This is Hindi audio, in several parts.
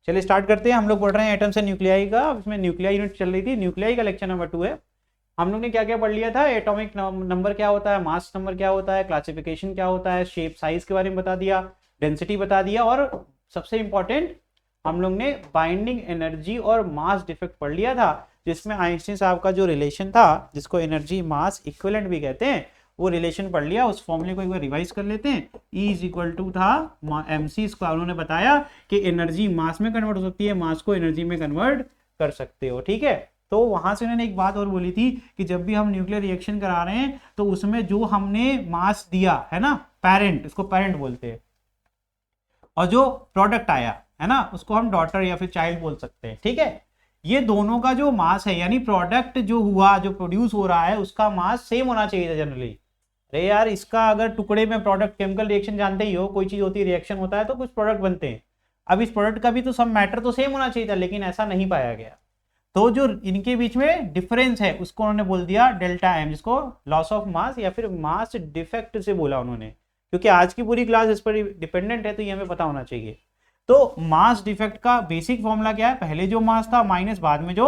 चलिए स्टार्ट करते हैं। हम लोग पढ़ रहे हैं एटम्स एंड न्यूक्लियाई का। इसमें न्यूक्लियाई यूनिट चल रही थी, न्यूक्लियाई का लेक्चर नंबर 2 है। हम लोग ने क्या क्या पढ़ लिया था, एटॉमिक नंबर क्या होता है, मास नंबर क्या होता है, क्लासिफिकेशन क्या होता है, शेप साइज के बारे में बता दिया, डेंसिटी बता दिया, और सबसे इंपॉर्टेंट हम लोग ने बाइंडिंग एनर्जी और मास डिफेक्ट पढ़ लिया था, जिसमें आइंस्टीन साहब का जो रिलेशन था, जिसको एनर्जी मास इक्विवेलेंट भी कहते हैं, वो रिलेशन पढ़ लिया। उस फॉर्मूले को एक बार रिवाइज कर लेते हैं। E इज इक्वल टू था mc स्क्वायर। उन्होंने बताया कि एनर्जी मास में कन्वर्ट हो सकती है, मास को एनर्जी में कन्वर्ट कर सकते हो, ठीक है। तो वहां से उन्होंने एक बात और बोली थी कि जब भी हम न्यूक्लियर रिएक्शन करा रहे हैं तो उसमें जो हमने मास दिया है ना, पेरेंट, इसको पेरेंट बोलते हैं, और जो प्रोडक्ट आया है ना, उसको हम डॉटर या फिर चाइल्ड बोल सकते हैं, ठीक है। ये दोनों का जो मास है, यानी प्रोडक्ट जो हुआ, जो प्रोड्यूस हो रहा है, उसका मास सेम होना चाहिए था जनरली। अरे यार, इसका अगर टुकड़े में प्रोडक्ट, केमिकल रिएक्शन जानते ही हो, कोई चीज होती है, रिएक्शन होता है तो कुछ प्रोडक्ट बनते हैं। अब इस प्रोडक्ट का भी तो सब मैटर तो सेम होना चाहिए था, लेकिन ऐसा नहीं पाया गया। तो जो इनके बीच में डिफरेंस है उसको उन्होंने बोल दिया डेल्टा एम, जिसको लॉस ऑफ मास या फिर मास डिफेक्ट से बोला उन्होंने, क्योंकि आज की पूरी क्लास इस पर डिपेंडेंट है, तो ये हमें पता होना चाहिए। तो मास डिफेक्ट का बेसिक फॉर्मूला क्या है, पहले जो मास था माइनस बाद में जो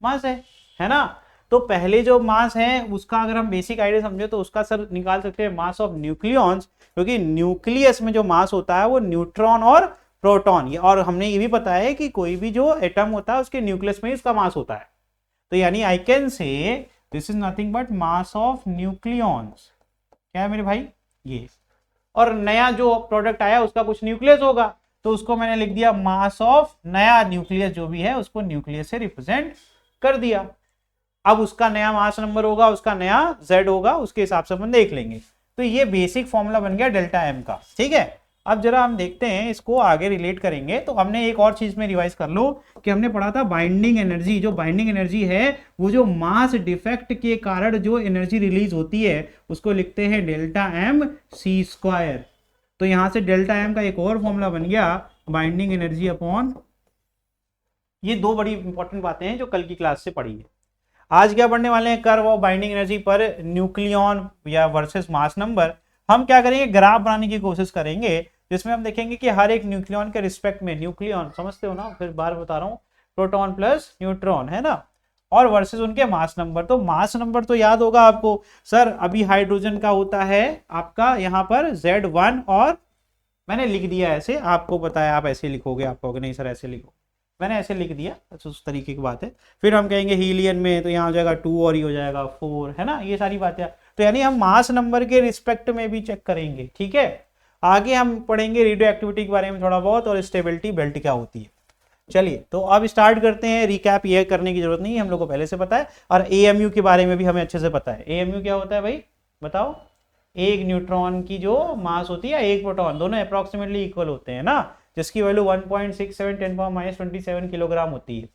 मास है ना। तो पहले जो मास है उसका अगर हम बेसिक आइडिया समझे तो उसका सर निकाल सकते हैं मास ऑफ न्यूक्लियॉन्स, क्योंकि न्यूक्लियस में जो मास होता है वो न्यूट्रॉन और प्रोटॉन, और हमने ये भी पता है कि कोई भी जो एटम होता है उसके न्यूक्लियस में इसका मास होता है। तो यानी I can say this is nothing but mass of nucleons. क्या है मेरे भाई, ये। और नया जो प्रोडक्ट आया उसका कुछ न्यूक्लियस होगा, तो उसको मैंने लिख दिया मास ऑफ नया न्यूक्लियस जो भी है उसको न्यूक्लियस से रिप्रेजेंट कर दिया। अब उसका नया मास नंबर होगा, उसका नया Z होगा, उसके हिसाब से अपन देख लेंगे। तो ये बेसिक फॉर्मूला बन गया डेल्टा एम का, ठीक है। अब जरा हम देखते हैं, इसको आगे रिलेट करेंगे। तो हमने एक और चीज में रिवाइज कर लो कि हमने पढ़ा था बाइंडिंग एनर्जी। जो बाइंडिंग एनर्जी है वो जो मास डिफेक्ट के कारण जो एनर्जी रिलीज होती है उसको लिखते हैं डेल्टा एम सी स्क्वायर। तो यहां से डेल्टा एम का एक और फॉर्मूला बन गया बाइंडिंग एनर्जी अपॉन, ये दो बड़ी इंपॉर्टेंट बातें हैं जो कल की क्लास से पढ़ी है। आज क्या पढ़ने वाले हैं, curve of binding energy per nucleon या वर्सेस मास नंबर। हम क्या करेंगे, ग्राफ बनाने की कोशिश करेंगे, जिसमें हम देखेंगे कि हर एक न्यूक्लियॉन के रिस्पेक्ट में, न्यूक्लियॉन समझते हो ना, फिर बार बता रहा हूँ, प्रोटॉन प्लस न्यूट्रॉन है ना, और वर्सेस उनके मास नंबर। तो मास नंबर तो याद होगा आपको, सर अभी हाइड्रोजन का होता है आपका यहाँ पर Z1, और मैंने लिख दिया ऐसे, आपको बताया आप ऐसे लिखोगे, आप कहोगे नहीं सर ऐसे लिखो, मैंने ऐसे लिख दिया, उस तरीके की बात है। फिर हम कहेंगे हीलियन में तो यहाँ हो जाएगा 2 और ये हो जाएगा 4, है ना, ये सारी बातें। तो यानी हम मास नंबर के रिस्पेक्ट में भी चेक करेंगे, ठीक है। आगे हम पढ़ेंगे रेडियो एक्टिविटी के बारे में थोड़ा बहुत, और स्टेबिलिटी बेल्ट क्या होती है। चलिए तो अब स्टार्ट करते हैं। रिकैप ये करने की जरूरत नहीं है, हम लोग को पहले से पता है, और AMU के बारे में भी हमें अच्छे से पता है। AMU क्या होता है भाई, बताओ। एक न्यूट्रॉन की जो मास होती है, एक प्रोटॉन, दोनों अप्रोक्सीमेटली इक्वल होते हैं ना, जिसकी वैल्यू 1.67 10⁻⁻27 किलोग्राम होती है,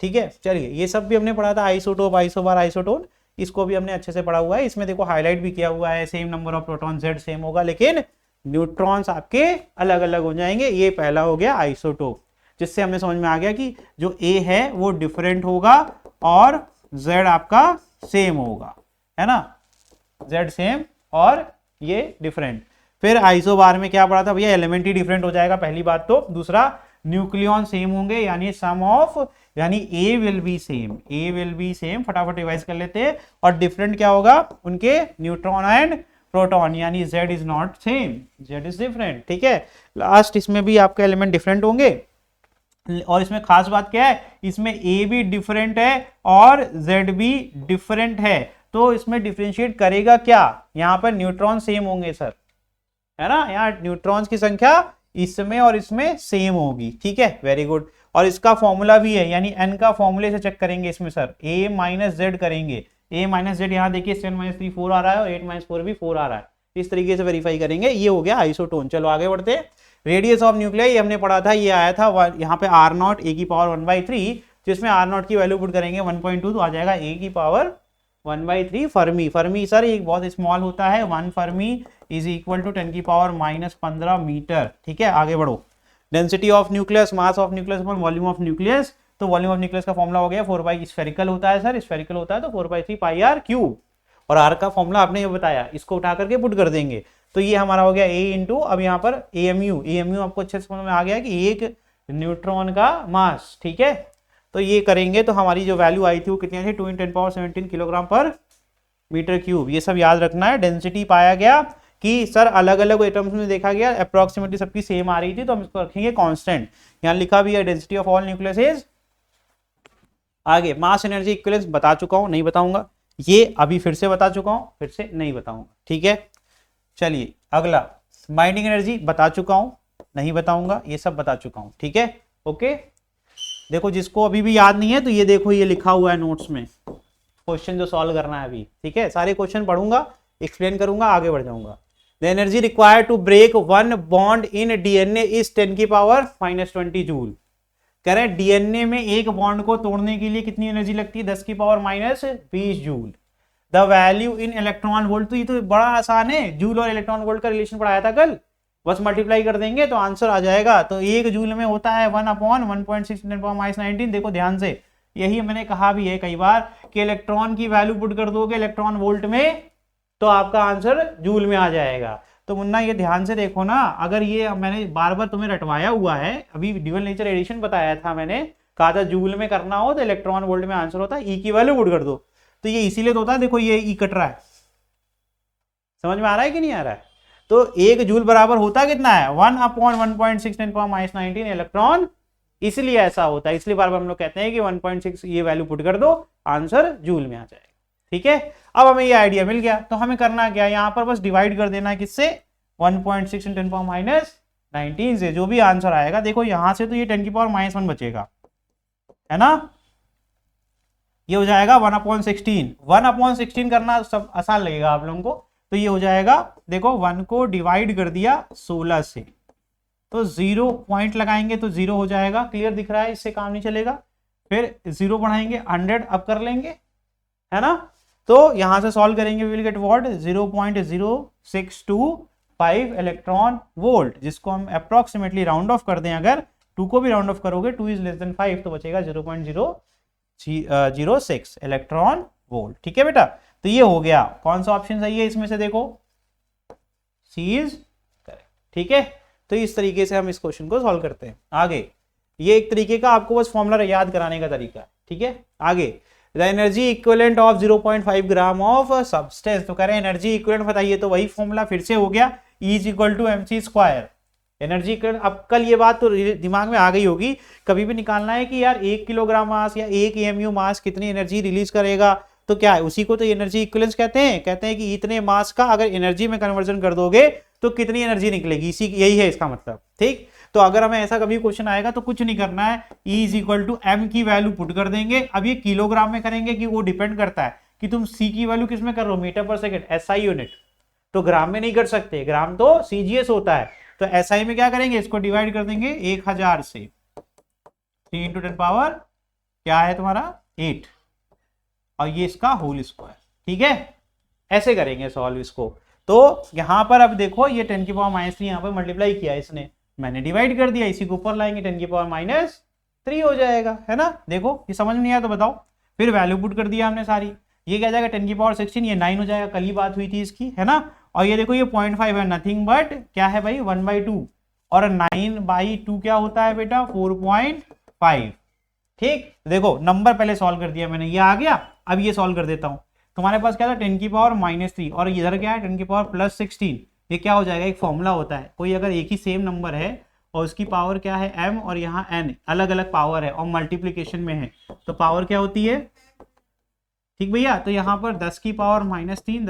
ठीक है। चलिए ये सब भी हमने पढ़ा था, आइसोटोप, आइसोबार, आइसोटोन, इसको भी हमने अच्छे से पढ़ा हुआ है। इसमें देखो हाईलाइट भी किया हुआ है, same number of proton Z same होगा, लेकिन न्यूट्रॉन्स आपके अलग अलग हो जाएंगे। ये पहला हो गया आइसोटोप, जिससे हमें समझ में आ गया कि जो A है वो डिफरेंट होगा और Z आपका सेम होगा, है ना, Z सेम और ये डिफरेंट। फिर आइसोबार में क्या पढ़ा था भैया, एलिमेंट ही डिफरेंट हो जाएगा, पहली बात तो। दूसरा, न्यूक्लियॉन सेम होंगे, यानी सम ऑफ, यानी A will be same, A will be same, फटाफट रिवाइज कर लेते हैं। और डिफरेंट क्या होगा, उनके न्यूट्रॉन एंड प्रोटॉन, यानी Z is not same, Z is different, ठीक है। लास्ट इसमें भी आपके एलिमेंट डिफरेंट होंगे, और इसमें खास बात क्या है, इसमें A भी डिफरेंट है और Z भी डिफरेंट है। तो इसमें डिफरेंशिएट करेगा क्या, यहाँ पर न्यूट्रॉन सेम होंगे सर, है ना, यहाँ न्यूट्रॉन्स की संख्या इसमें और इसमें सेम होगी, ठीक है, वेरी गुड। और इसका फॉर्मूला भी है, यानी n का फॉर्मूले से चेक करेंगे इसमें सर, A माइनस Z करेंगे, A माइनस Z, यहाँ देखिए 7 - 3 4 आ रहा है, और 8 - 4 भी 4 आ रहा है, इस तरीके से वेरीफाई करेंगे। ये हो गया आइसोटोन। चलो आगे बढ़ते हैं। रेडियस ऑफ न्यूक्लियाई हमने पढ़ा था, ये आया था यहाँ पे R0 A की पावर 1/3, जिसमें R0 की वैल्यू पुट करेंगे 1.2, तो आ जाएगा A की पावर 1/3 फर्मी। फर्मी सर एक बहुत स्मॉल होता है, 1 फर्मी इज इक्वल टू 10 की पावर -15 मीटर, ठीक है। आगे बढ़ो। Density of nucleus, mass of nucleus upon volume of nucleus. तो वॉल्यूम ऑफ न्यूक्लियस का फॉर्मूला हो गया 4 स्फेरिकल होता है सर, स्फेरिकल होता है तो 4/3 πr3। और R का फॉर्मूला आपने ये बताया, इसको उठा करके पुट कर देंगे, तो ये हमारा हो गया A इंटू, अब यहाँ पर AMU आपको अच्छे से समझ में आ गया कि एक न्यूट्रॉन का मास, ठीक है। तो ये करेंगे तो हमारी जो वैल्यू आई थी वो कितनी आई थी, 2 × 10⁻17 किलोग्राम पर मीटर क्यूब। ये सब याद रखना है। डेंसिटी पाया गया कि सर अलग अलग एटम्स में देखा गया अप्रोक्सीमेटली सबकी सेम आ रही थी, तो हम इसको रखेंगे कांस्टेंट। यहाँ लिखा भी है डेंसिटी ऑफ ऑल न्यूक्लियसेस। आगे मास एनर्जी इक्विवेलेंस बता चुका हूं, नहीं बताऊंगा। ये अभी फिर से बता चुका हूं, फिर से नहीं बताऊंगा, ठीक है। चलिए अगला बाइंडिंग एनर्जी बता चुका हूं, नहीं बताऊंगा। ये सब बता चुका हूं, ठीक है, ओके। देखो जिसको अभी भी याद नहीं है तो ये देखो, ये लिखा हुआ है नोट्स में क्वेश्चन जो सॉल्व करना है अभी, ठीक है। सारे क्वेश्चन पढ़ूंगा, एक्सप्लेन करूंगा, आगे बढ़ जाऊंगा। The energy required to break one bond in DNA is 10⁻⁻20 joule. कह रहे हैं डीएनए में एक बॉन्ड को तोड़ने के लिए कितनी एनर्जी लगती है, 10⁻⁻20 joule. The value in electron volt, तो ये तो बड़ा आसान है, जूल और इलेक्ट्रॉन वोल्ट का रिलेशन पढ़ाया था कल, बस मल्टीप्लाई कर देंगे तो आंसर आ जाएगा। तो एक जूल में होता है 1/1.6 × 10⁻⁻19। देखो ध्यान से, यही मैंने कहा भी है कई बार कि इलेक्ट्रॉन की वैल्यू पुट कर दोगे इलेक्ट्रॉन वोल्ट में तो आपका आंसर जूल में आ जाएगा। तो मुन्ना ये ध्यान से देखो ना, अगर ये मैंने बार बार तुम्हें रटवाया हुआ है, अभी ड्यूअल नेचर एडिशन बताया था मैंने, कहा था जूल में करना हो तो इलेक्ट्रॉन वोल्ट में आंसर होता है, ई की वैल्यू पुट कर दो। तो ये इसीलिए तो होता है, देखो ये ई कट रहा है, समझ में आ रहा है कि नहीं आ रहा है। तो एक जूल बराबर होता कितना है, 1/1.6 × 10⁻⁻19 इलेक्ट्रॉन, इसलिए ऐसा होता है, इसलिए बार बार हम लोग कहते हैं कि 1.6 ये वैल्यू पुट कर दो, आंसर जूल में आ जाएगा, ठीक है। अब हमें ये आइडिया मिल गया, तो हमें करना क्या है, यहां पर बस डिवाइड कर देना है किससे, 1.6 × 10⁻⁻19 से, जो भी आंसर आएगा। देखो यहां से तो ये 10⁻⁻1 बचेगा, है ना, ये हो जाएगा 1/16। 1/16 करना सब आसान लगेगा आप लोगों को, तो ये हो जाएगा, देखो 1 को डिवाइड कर दिया 16 से, तो 0 पॉइंट लगाएंगे तो 0 हो जाएगा, क्लियर दिख रहा है, इससे काम नहीं चलेगा। फिर 0 बढ़ाएंगे 100 अब कर लेंगे, है ना। तो यहां से सॉल्व करेंगे, will get what, 0.0625 electron volt, जिसको हम अप्रोक्सीमेटली राउंड ऑफ कर दें, अगर 2 को भी राउंड ऑफ करोगे 2 > 5 तो बचेगा 0.006 इलेक्ट्रॉन वोल्ट, ठीक है बेटा। तो ये हो गया, कौन सा ऑप्शन सही है इसमें से, देखो सी इज करेक्ट, ठीक है। तो इस तरीके से हम इस क्वेश्चन को सॉल्व करते हैं। आगे ये एक तरीके का आपको बस फॉर्मूला याद कराने का तरीका है, ठीक है। आगे the energy equivalent of 0.5 gram of substance, तो कह रहे हैं एनर्जी इक्विवेलेंट बताइए, तो वही फॉर्मूला फिर से हो गया, E = mc²। एनर्जी इक्विवेलेंट, अब कल ये बात तो दिमाग में आ गई होगी, कभी भी निकालना है कि यार 1 किलोग्राम मास या 1 AMU मास कितनी एनर्जी रिलीज करेगा, तो क्या है, उसी को तो एनर्जी इक्विवेलेंस कहते हैं। कहते हैं कि इतने मास का अगर एनर्जी में कन्वर्जन कर दोगे तो कितनी एनर्जी निकलेगी, इसी यही है इसका मतलब, ठीक। तो अगर हमें ऐसा कभी क्वेश्चन आएगा तो कुछ नहीं करना है, E = m की वैल्यू पुट कर देंगे। अब ये किलोग्राम में करेंगे कि वो डिपेंड करता है कि तुम C की वैल्यू किस में कर रहे हो, मीटर पर सेकेंड, SI यूनिट, तो ग्राम में नहीं कर सकते, ग्राम तो CGS होता है। तो SI में क्या करेंगे, इसको डिवाइड कर देंगे 1000 से, 3 × 10 पावर क्या है तुम्हारा 8, और ये इसका होल स्क्वायर, ठीक है। ऐसे करेंगे सॉल्व इसको। तो यहां पर अब देखो ये 10⁻³ यहाँ पर मल्टीप्लाई किया इसने, मैंने डिवाइड कर दिया, इसी को ऊपर लाएंगे 10⁻³ हो जाएगा, है ना। देखो ये समझ में नहीं आया तो बताओ, फिर वैल्यू पुट कर दिया हमने सारी, ये क्या जाएगा 10⁻16, ये 9 हो जाएगा, कल ही बात हुई थी इसकी, है ना। और ये देखो ये 0.5 है, नथिंग बट क्या है भाई 1/2, और 9/2 क्या होता है बेटा 4.5, ठीक। देखो नंबर पहले सॉल्व कर दिया मैंने, ये आ गया। अब ये सॉल्व कर देता हूं, तुम्हारे पास क्या था 10⁻³ और इधर क्या है 10⁻+16, ये क्या हो जाएगा, एक फॉर्मूला होता है, कोई अगर एक ही सेम नंबर है और उसकी पावर क्या है m और यहाँ n, अलग अलग पावर है और मल्टीप्लीकेशन में है, तो पावर क्या होती है, ठीक भैया। तो यहाँ पर 10⁻³ 10⁻16,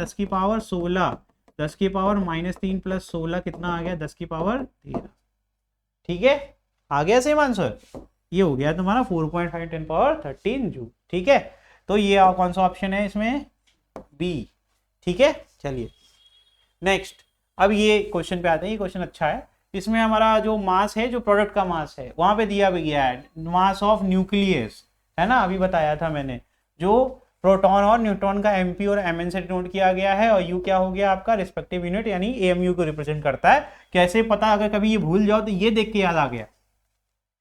10⁻³ + 16 कितना आ गया 10⁻13, ठीक है, आ गया सेम आंसर। ये हो गया तुम्हारा 4.5 × 10⁻13 जूल, ठीक है। तो ये कौन सा ऑप्शन है इसमें, बी, ठीक है। चलिए नेक्स्ट, अब ये क्वेश्चन पे आते हैं, ये क्वेश्चन अच्छा है। इसमें हमारा जो मास है, जो प्रोडक्ट का मास है, वहां पे दिया भी गया है मास ऑफ न्यूक्लियस, है ना, अभी बताया था मैंने, जो प्रोटॉन और न्यूट्रॉन का MP और MN से डिनोट किया गया है, और U क्या हो गया आपका रिस्पेक्टिव यूनिट, यानी AMU को रिप्रेजेंट करता है। कैसे पता, अगर कभी ये भूल जाओ तो ये देख के याद आ गया,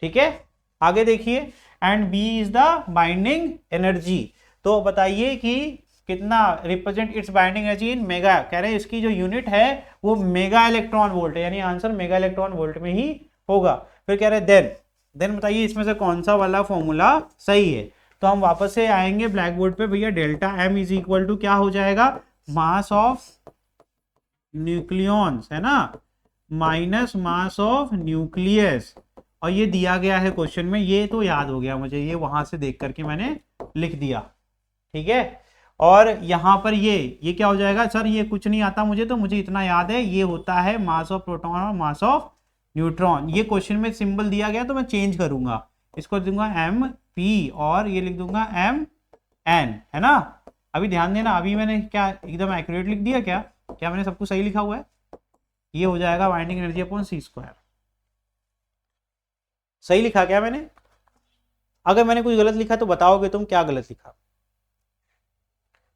ठीक है। आगे देखिए, and B is the binding energy, तो बताइए कि कितना represent it's binding energy in mega, कह रहे हैं इसकी जो यूनिट है वो मेगा इलेक्ट्रॉन वोल्ट है, यानी आंसर मेगा इलेक्ट्रॉन वोल्ट में ही होगा। फिर कह रहे हैं देन देन बताइए इसमें से कौन सा वाला फॉर्मूला सही है। तो हम वापस से आएंगे ब्लैक बोर्ड पे भैया, delta M is equal to क्या हो जाएगा, मास ऑफ न्यूक्लियॉन्स है ना, माइनस मास ऑफ न्यूक्लियस। और ये दिया गया है क्वेश्चन में, ये तो याद हो गया मुझे, ये वहां से देख करके मैंने लिख दिया, ठीक है। और यहां पर ये क्या हो जाएगा, सर ये कुछ नहीं आता मुझे, तो मुझे इतना याद है, ये होता है मास ऑफ प्रोटॉन और मास ऑफ न्यूट्रॉन। ये क्वेश्चन में सिंबल दिया गया तो मैं चेंज करूंगा, इसको दूंगा एम पी और ये लिख दूंगा एम एन, है ना। अभी ध्यान देना, अभी मैंने क्या एकदम एक्यूरेट लिख दिया, क्या मैंने सब कुछ सही लिखा हुआ है। ये हो जाएगा binding energy upon C square, सही लिखा क्या मैंने? अगर मैंने कुछ गलत लिखा तो बताओगे तुम क्या गलत लिखा।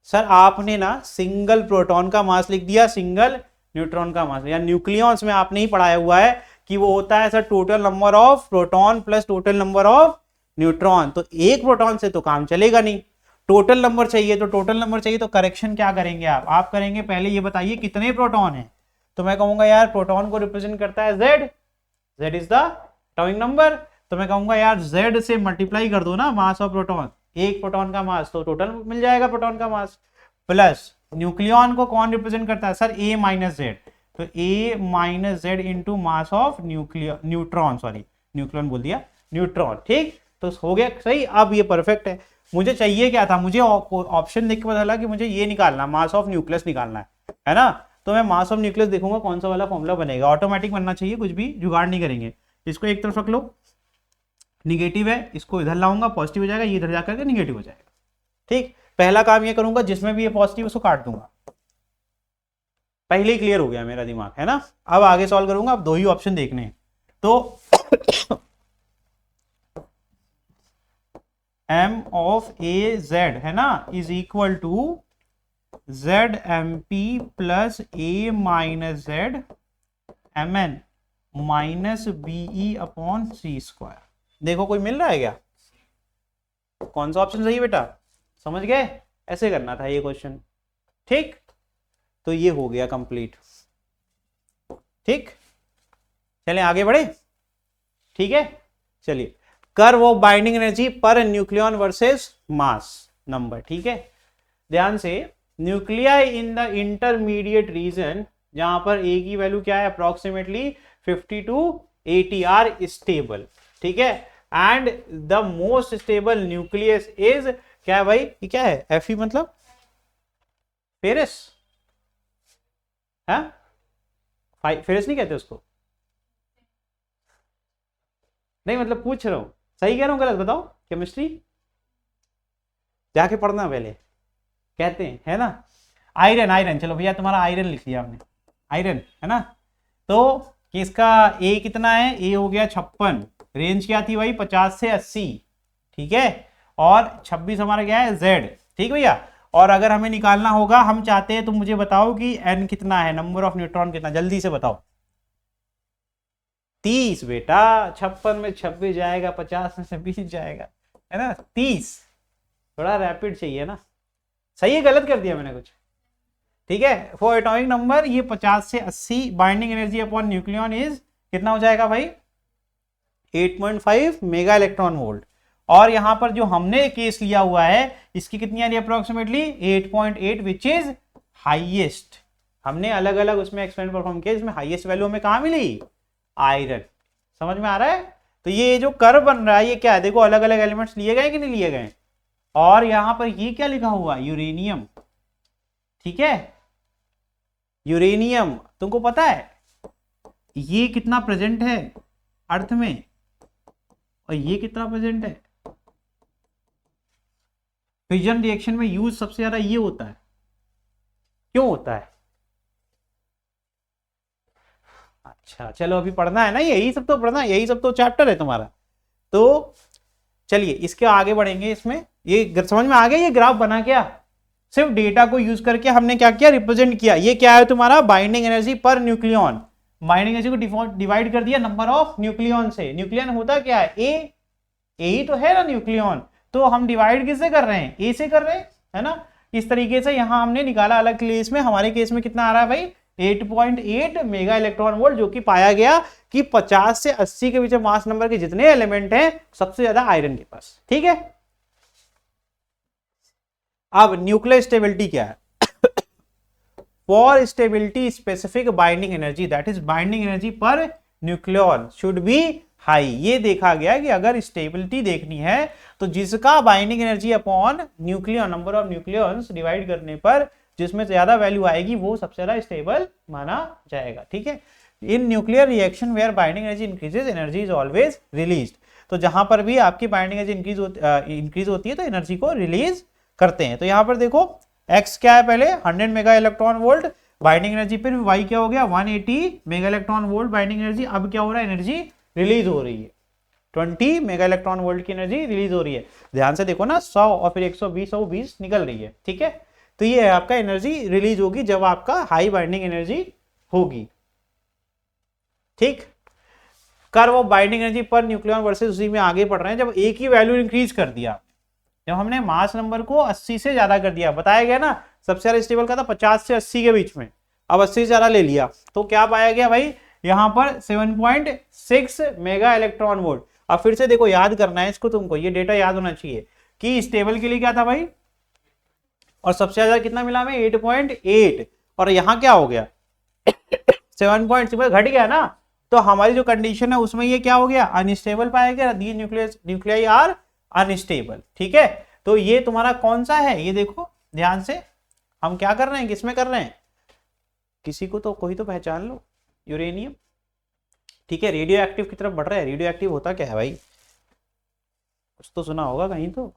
सर आपने ना सिंगल प्रोटॉन का मास लिख दिया, सिंगल न्यूट्रॉन का मास, या न्यूक्लियॉन्स में आपने ही पढ़ाया हुआ है कि वो होता है sir total number of proton plus total number of neutron. तो एक प्रोटॉन से तो काम चलेगा नहीं, टोटल नंबर चाहिए, तो टोटल नंबर चाहिए तो करेक्शन क्या करेंगे आप करेंगे पहले ये बताइए कितने प्रोटॉन है। तो मैं कहूंगा यार प्रोटॉन को रिप्रेजेंट करता है Z is the atomic number, तो मैं कहूंगा यार Z से मल्टीप्लाई कर दो ना मास ऑफ प्रोटॉन, एक प्रोटॉन का मास, तो टोटल मिल जाएगा प्रोटॉन का मास। प्लस न्यूक्लियॉन को कौन रिप्रेजेंट करता है सर, A माइनस जेड, तो A minus Z into mass of neutron, sorry nucleon बोल दिया, न्यूट्रॉन, ठीक। तो हो गया सही, अब ये परफेक्ट है। मुझे चाहिए क्या था, मुझे ऑप्शन देख के पता चला कि मुझे ये निकालना, मास ऑफ न्यूक्लियस निकालना है ना। तो मैं मास ऑफ न्यूक्लियस देखूंगा कौन सा वाला फॉर्मूला बनेगा, ऑटोमेटिक बनना चाहिए, कुछ भी जुगाड़ नहीं करेंगे। इसको एक तरफ रख लो, निगेटिव है, इसको इधर लाऊंगा पॉजिटिव हो जाएगा, ये इधर जाकर के निगेटिव हो जाएगा, ठीक। पहला काम ये करूंगा जिसमें भी ये पॉजिटिव उसको काट दूंगा, पहले ही क्लियर हो गया मेरा दिमाग, है ना। अब आगे सॉल्व करूंगा, अब दो ही ऑप्शन देखने हैं, तो m ऑफ ए जेड है ना is equal to Z M P plus A minus Z M N minus BE upon C square. देखो कोई मिल रहा है क्या, कौन सा ऑप्शन सही है बेटा, समझ गए, ऐसे करना था ये क्वेश्चन, ठीक। तो ये हो गया कंप्लीट, ठीक। चलें आगे बढ़े, ठीक है। चलिए curve of binding energy per nucleon versus mass number, ठीक है। ध्यान से, nuclei in the intermediate region, जहां पर ए की वैल्यू क्या है अप्रोक्सीमेटली 50 to 80 आर स्टेबल, ठीक है। And the most stable nucleus is क्या है भाई, ये क्या है, एफ मतलब फेरस है, फेरस नहीं कहते उसको, नहीं मतलब पूछ रहा हूं, सही कह रहा हूं गलत बताओ, केमिस्ट्री जाके पढ़ना पहले, कहते हैं है ना। आयरन, चलो भैया तुम्हारा आयरन लिख दिया आपने, आयरन है ना। तो कि इसका ए कितना है, ए हो गया 56, रेंज क्या थी भाई 50 से 80, ठीक है। और 26 हमारा क्या है जेड, ठीक भैया। और अगर हमें निकालना होगा, हम चाहते हैं तो मुझे बताओ कि एन कितना है, नंबर ऑफ न्यूट्रॉन कितना, जल्दी से बताओ। 30 बेटा, 56 में 26 जाएगा, 50 में 26 जाएगा, है ना 30। थोड़ा रैपिड चाहिए ना, सही है गलत कर दिया मैंने कुछ, ठीक है। फॉर एटॉमिक नंबर ये 50 से 80, binding energy upon nucleon is कितना हो जाएगा भाई 8.5 मेगा इलेक्ट्रॉन वोल्ट। और यहां पर जो हमने केस लिया हुआ है इसकी कितनी आ रही है अप्रोक्सीमेटली 8.8 विच इज हाईएस्ट। हमने अलग अलग उसमें एक्सपेरिमेंट परफॉर्म किया, इसमें हाईएस्ट वैल्यू हमें कहां मिली, आयरन। समझ में आ रहा है। तो ये जो कर्व बन रहा है ये क्या है, देखो अलग अलग एलिमेंट्स लिए गए कि नहीं लिए गए। और यहां पर ये क्या लिखा हुआ है, यूरेनियम, ठीक है। यूरेनियम तुमको पता है ये कितना प्रेजेंट है अर्थ में, और ये कितना प्रेजेंट है फिजन रिएक्शन में, यूज सबसे ज्यादा ये होता है, क्यों होता है। अच्छा चलो अभी पढ़ना है ना, यही सब तो पढ़ना है, यही सब तो चैप्टर है तुम्हारा। तो चलिए इसके आगे बढ़ेंगे, इसमें ये समझ में आ गया, ये ग्राफ बना क्या, सिर्फ डेटा को यूज करके हमने क्या किया, रिप्रेजेंट किया। ये क्या है तुम्हारा binding energy per nucleon, binding energy को डिवाइड कर दिया नंबर ऑफ न्यूक्लियॉन से। न्यूक्लियॉन होता क्या है, ए ही तो है ना न्यूक्लियॉन, तो हम डिवाइड किससे कर रहे हैं, ए से कर रहे हैं, है ना। इस तरीके से यहां हमने निकाला अलग केस में, हमारे केस में कितना आ रहा है भाई 8.8 मेगा इलेक्ट्रॉन वोल्ट, जो कि पाया गया कि 50 से 80 के बीच मास नंबर के जितने एलिमेंट हैं सबसे ज्यादा आयरन के पास। ठीक है, अब न्यूक्लियर स्टेबिलिटी क्या है? For stability specific binding energy that is binding energy per nucleon should be high. ये देखा गया कि अगर स्टेबिलिटी देखनी है तो जिसका binding energy upon nucleon number of nucleons divide करने पर जिसमें ज्यादा वैल्यू आएगी वो सबसे ज्यादा स्टेबल माना जाएगा। ठीक है, in nuclear reaction where binding energy increases energy is always released. तो जहां पर भी आपकी बाइंडिंग एनर्जी इंक्रीज होती है तो एनर्जी को रिलीज करते हैं। तो यहां पर देखो x क्या है, पहले 100 mega electron volt binding energy, फिर y क्या हो गया 180 mega electron volt binding energy. अब क्या हो रहा है, एनर्जी रिलीज हो रही है, 20 मेगा इलेक्ट्रॉन वोल्ट की एनर्जी रिलीज हो रही है। ध्यान से देखो ना, 100 और फिर 120 और 20 निकल रही है। ठीक है, तो ये है आपका एनर्जी रिलीज होगी जब आपका हाई बाइंडिंग एनर्जी होगी। ठीक, curve of binding energy per nucleon versus उसी में आगे पढ़ रहे हैं। जब एक ही वैल्यू इंक्रीज कर दिया, जब हमने मास नंबर को 80 से ज्यादा कर दिया, बताया गया ना सबसे ज्यादा स्टेबल का था 50 से 80 के बीच में, अब 80 से ज्यादा ले लिया तो क्या पाया गया भाई, यहां पर 7.6 मेगा इलेक्ट्रॉन वोल्ट। अब फिर से देखो, याद करना है इसको, तुमको ये डेटा याद होना चाहिए कि स्टेबल के लिए क्या था भाई, और सबसे ज्यादा कितना मिला हमें 8.8, और यहां क्या हो गया 7.6 घट गया ना। तो हमारी जो कंडीशन है उसमें ये क्या हो गया, अनस्टेबल पाया गया, दी न्यूक्लियाई आर अनस्टेबल। ठीक है, तो ये तुम्हारा कौन सा है, ये देखो ध्यान से, हम क्या कर रहे हैं, किसमें कर रहे हैं, किसी को तो कोई तो पहचान लो, यूरेनियम। ठीक है, रेडियो एक्टिव की तरफ बढ़ रहा है। रेडियो एक्टिव होता क्या है भाई, कुछ तो सुना होगा कहीं तो,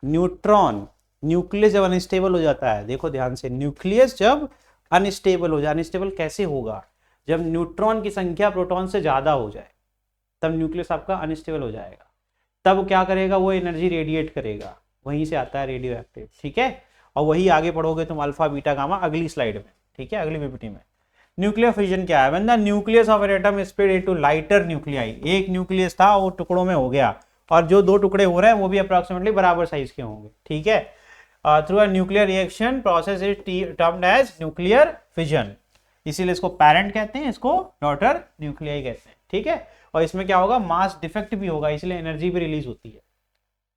न्यूट्रॉन। न्यूक्लियस जब अनस्टेबल हो जाता है, देखो ध्यान से, न्यूक्लियस जब अनस्टेबल हो जाए, अनस्टेबल कैसे होगा, जब न्यूट्रॉन की संख्या प्रोटॉन से ज्यादा हो जाए तब न्यूक्लियस आपका अनस्टेबल हो जाएगा। तब क्या करेगा, वो एनर्जी रेडिएट करेगा, वहीं से आता है रेडियो एक्टिव। ठीक है, और वही आगे पढ़ोगे तुम अल्फा बीटा गामा अगली स्लाइड में। ठीक है, अगली पीपीटी में। न्यूक्लियर फिजन क्या है, when the nucleus of an atom is split into lighter nuclei. एक न्यूक्लियस था वो टुकड़ों में हो गया, और जो दो टुकड़े हो रहे हैं वो भी अप्रोक्सीमेटली बराबर साइज के होंगे। ठीक है, through a nuclear reaction process is termed as nuclear fission. इसीलिए इसको पेरेंट कहते हैं, इसको डॉटर न्यूक्लियाई कहते हैं। ठीक है, और इसमें क्या होगा, मास डिफेक्ट भी होगा, इसलिए एनर्जी भी रिलीज होती है।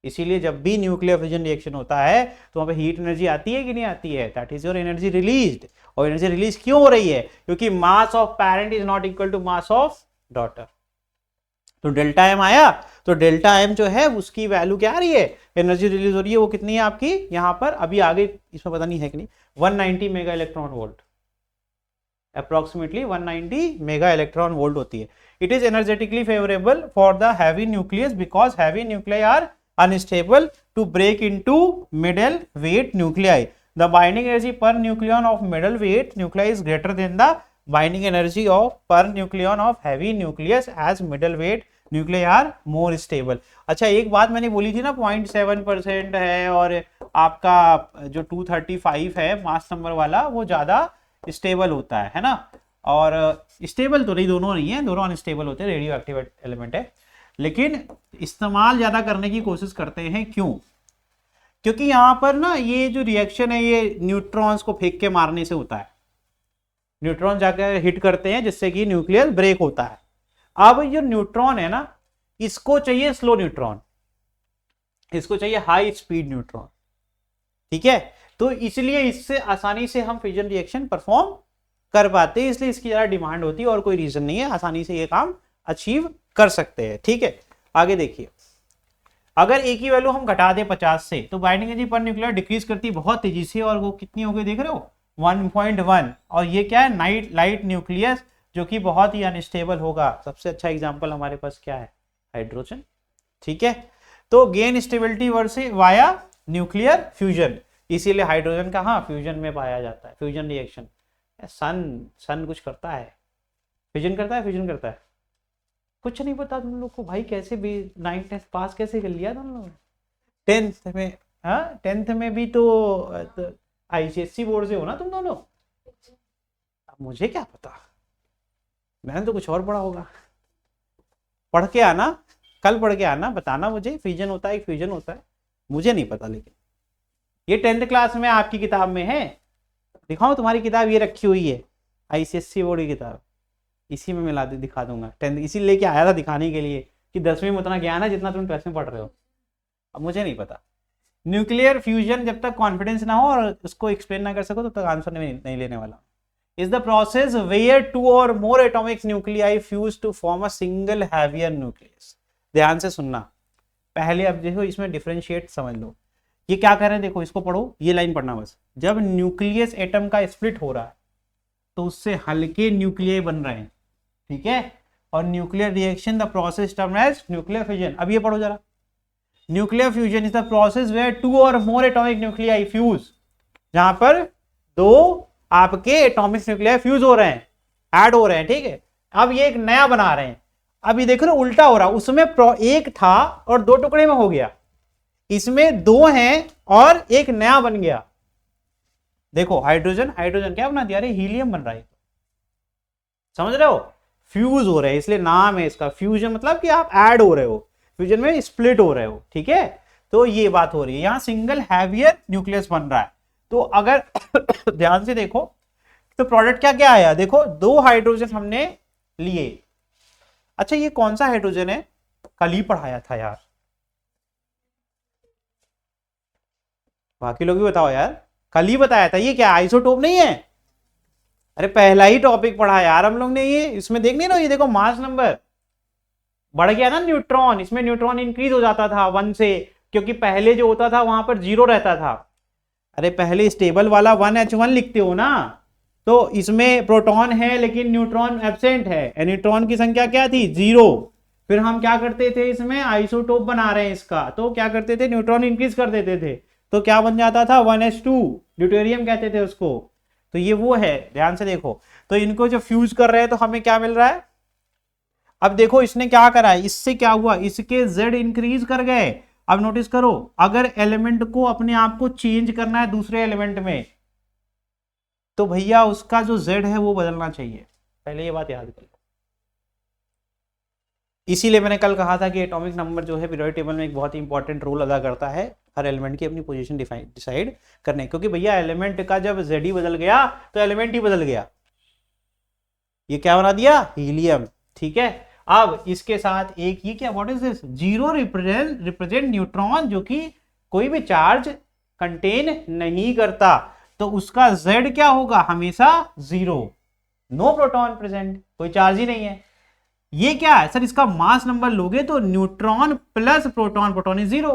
इसीलिए जब भी न्यूक्लियर फिजन रिएक्शन होता है तो वहां पे हीट एनर्जी आती है कि नहीं आती है, that is your energy released. और एनर्जी रिलीज क्यों हो रही है, क्योंकि mass of parent is not equal to mass of daughter. तो डेल्टा एम आया, तो डेल्टा एम जो है उसकी वैल्यू क्या आ रही है, एनर्जी रिलीज हो रही है, वो कितनी है आपकी, यहां पर अभी आगे इसमें पता नहीं है कि नहीं, 190 mega electron volt, approximately 190 mega electron volt होती है। It is energetically favourable for the heavy nucleus because heavy nuclei are unstable to break into middle weight nuclei. The binding energy per nucleon of middle weight nuclei is greater than the binding energy of per nucleon of heavy nucleus as middle weight nuclei are more stable. अच्छा, एक बात मैंने बोली थी ना 0.7% है, और आपका जो 235 है मास नंबर वाला वो ज्यादा स्टेबल होता है ना, और स्टेबल तो नहीं, दोनों नहीं है, दोनों अनस्टेबल होते हैं, रेडियो एक्टिव एलिमेंट है, लेकिन इस्तेमाल ज्यादा करने की कोशिश करते हैं। क्यों, क्योंकि यहां पर ना ये जो रिएक्शन है ये न्यूट्रॉन्स को फेंक के मारने से होता है, न्यूट्रॉन जाकर हिट करते हैं जिससे कि न्यूक्लियस ब्रेक होता है। अब ये न्यूट्रॉन है ना, इसको चाहिए स्लो न्यूट्रॉन, इसको चाहिए हाई स्पीड न्यूट्रॉन। ठीक है, तो इसलिए इससे आसानी से हम फिजन रिएक्शन परफॉर्म कर पाते हैं, इसलिए इसकी ज्यादा डिमांड होती है, और कोई रीजन नहीं है, आसानी से ये काम अचीव कर सकते हैं। ठीक है, आगे देखिए, अगर एक ही वैल्यू हम घटा दें 50 से तो बाइंडिंग एनर्जी पर न्यूक्लियर डिक्रीज करती है बहुत तेजी से, और वो कितनी हो गई देख रहे हो 1.1। और ये क्या है, लाइट न्यूक्लियस जो कि बहुत ही अनस्टेबल होगा। सबसे अच्छा एग्जांपल हमारे पास क्या है, हाइड्रोजन। ठीक है, तो gain stability versus via nuclear fusion, इसीलिए हाइड्रोजन कहाँ फ्यूजन में पाया जाता है, फ्यूजन रिएक्शन। सन कुछ करता है, फ्यूजन करता है, फ्यूजन करता है, कुछ नहीं पता तुम लोग को भाई, कैसे भी 9th 10th पास कैसे कर लिया तुम लोग 10th में। हाँ, 10th में भी तो ICSE बोर्ड से हो ना तुम दोनों, अब मुझे क्या पता, मैंने तो कुछ और पढ़ा होगा। पढ़ के आना, कल पढ़ के आना, बताना मुझे फ्यूजन होता है, फ्यूजन होता है, मुझे नहीं पता। लेकिन ये 10th क्लास में आपकी किताब में है, दिखाओ तुम्हारी किताब ये रखी हुई है, ICSE बोर्ड की किताब, इसी में मिला दिखा दूंगा। 10th इसी लेके आया था दिखाने के लिए कि 10वीं में उतना ज्ञान है जितना तुम 12th में पढ़ रहे हो। अब मुझे नहीं पता। न्यूक्लियर फ्यूजन जब तक कॉन्फिडेंस ना हो और उसको एक्सप्लेन ना कर सको तब तक आंसर नहीं लेने वाला। Is the process where 2 or more atomic nuclei fuse to form a single heavier nucleus। ध्यान से सुनना पहले, अब देखो इसमें डिफरेंशिएट समझ लो। ये क्या कर रहे हैं, देखो इसको पढ़ो, ये लाइन पढ़ना बस। जब न्यूक्लियस एटम का स्प्लिट हो रहा है तो उससे हल्के न्यूक्लियाई बन रहे हैं, ठीक है। और nuclear reaction the process term as nuclear fusion. अब ये पढ़ो जरा, nuclear fusion is the process where 2 or more atomic nuclei fuse, जहां पर 2 आपके एटॉमिक न्यूक्लियाई फ्यूज हो रहे हैं, ऐड हो रहे हैं, ठीक है। अब ये एक नया बना रहे हैं। अब ये देखो ना उल्टा हो रहा, उसमें एक था और 2 टुकड़े में हो गया, इसमें 2 हैं और एक नया बन गया। देखो हाइड्रोजन क्या बना दिया, अरे हीलियम बन रहा है, समझ रहे हो, फ्यूज हो रहे हैं, इसलिए नाम है इसका फ्यूजन, मतलब कि आप ऐड हो रहे हो, फ्यूजन में स्प्लिट हो रहे हो, ठीक है। तो ये बात हो रही है, यहां सिंगल हैवियर न्यूक्लियस बन रहा है। तो अगर ध्यान से देखो तो प्रोडक्ट क्या क्या आया, देखो 2 हाइड्रोजन हमने लिए। अच्छा ये कौन सा हाइड्रोजन है, कल ही पढ़ाया था यार, बाकी लोग भी बताओ यार, कल ही बताया था। ये क्या आइसोटोप नहीं है, अरे पहला ही टॉपिक पढ़ा यार हम लोग ने। ये इसमें देखने ना, ये देखो मास नंबर बढ़ गया ना न्यूट्रॉन, इसमें न्यूट्रॉन इंक्रीज हो जाता था 1 से, क्योंकि पहले जो होता था वहां पर 0 रहता था। अरे पहले स्टेबल वाला 1H1 लिखते हो ना, तो इसमें प्रोटॉन है लेकिन न्यूट्रॉन एब्सेंट है, न्यूट्रॉन की संख्या क्या थी 0। फिर हम क्या करते थे, इसमें आइसोटोप बना रहे हैं इसका, तो क्या करते थे, न्यूट्रॉन इंक्रीज कर देते थे, तो क्या बन जाता था 1H2, ड्यूटेरियम कहते थे उसको। तो ये वो है, ध्यान से देखो। तो इनको जो फ्यूज कर रहे हैं तो हमें क्या मिल रहा है। अब देखो इसने क्या करा है, इससे क्या हुआ, इसके Z इंक्रीज कर गए। अब नोटिस करो, अगर एलिमेंट को अपने आप को चेंज करना है दूसरे एलिमेंट में, तो भैया उसका जो Z है वो बदलना चाहिए, पहले ये बात याद कर लो। इसीलिए मैंने कल कहा था कि एटॉमिक नंबर जो है पीरियोडिक टेबल में एक बहुत ही इंपॉर्टेंट रोल अदा करता है, हर एलिमेंट की अपनी पोजीशन डिसाइड करने, क्योंकि भैया एलिमेंट का जब Z ही बदल गया तो एलिमेंट ही बदल गया। ये क्या बना दिया, हीलियम, ठीक है। अब इसके साथ एक ये क्या, what is this, 0 represent neutron, जो कि कोई भी चार्ज कंटेन नहीं करता, तो उसका Z क्या होगा, हमेशा 0, नो प्रोटॉन प्रेजेंट, कोई चार्ज ही नहीं है। ये क्या है सर, इसका मास नंबर लोगे तो neutron plus proton, proton is 0,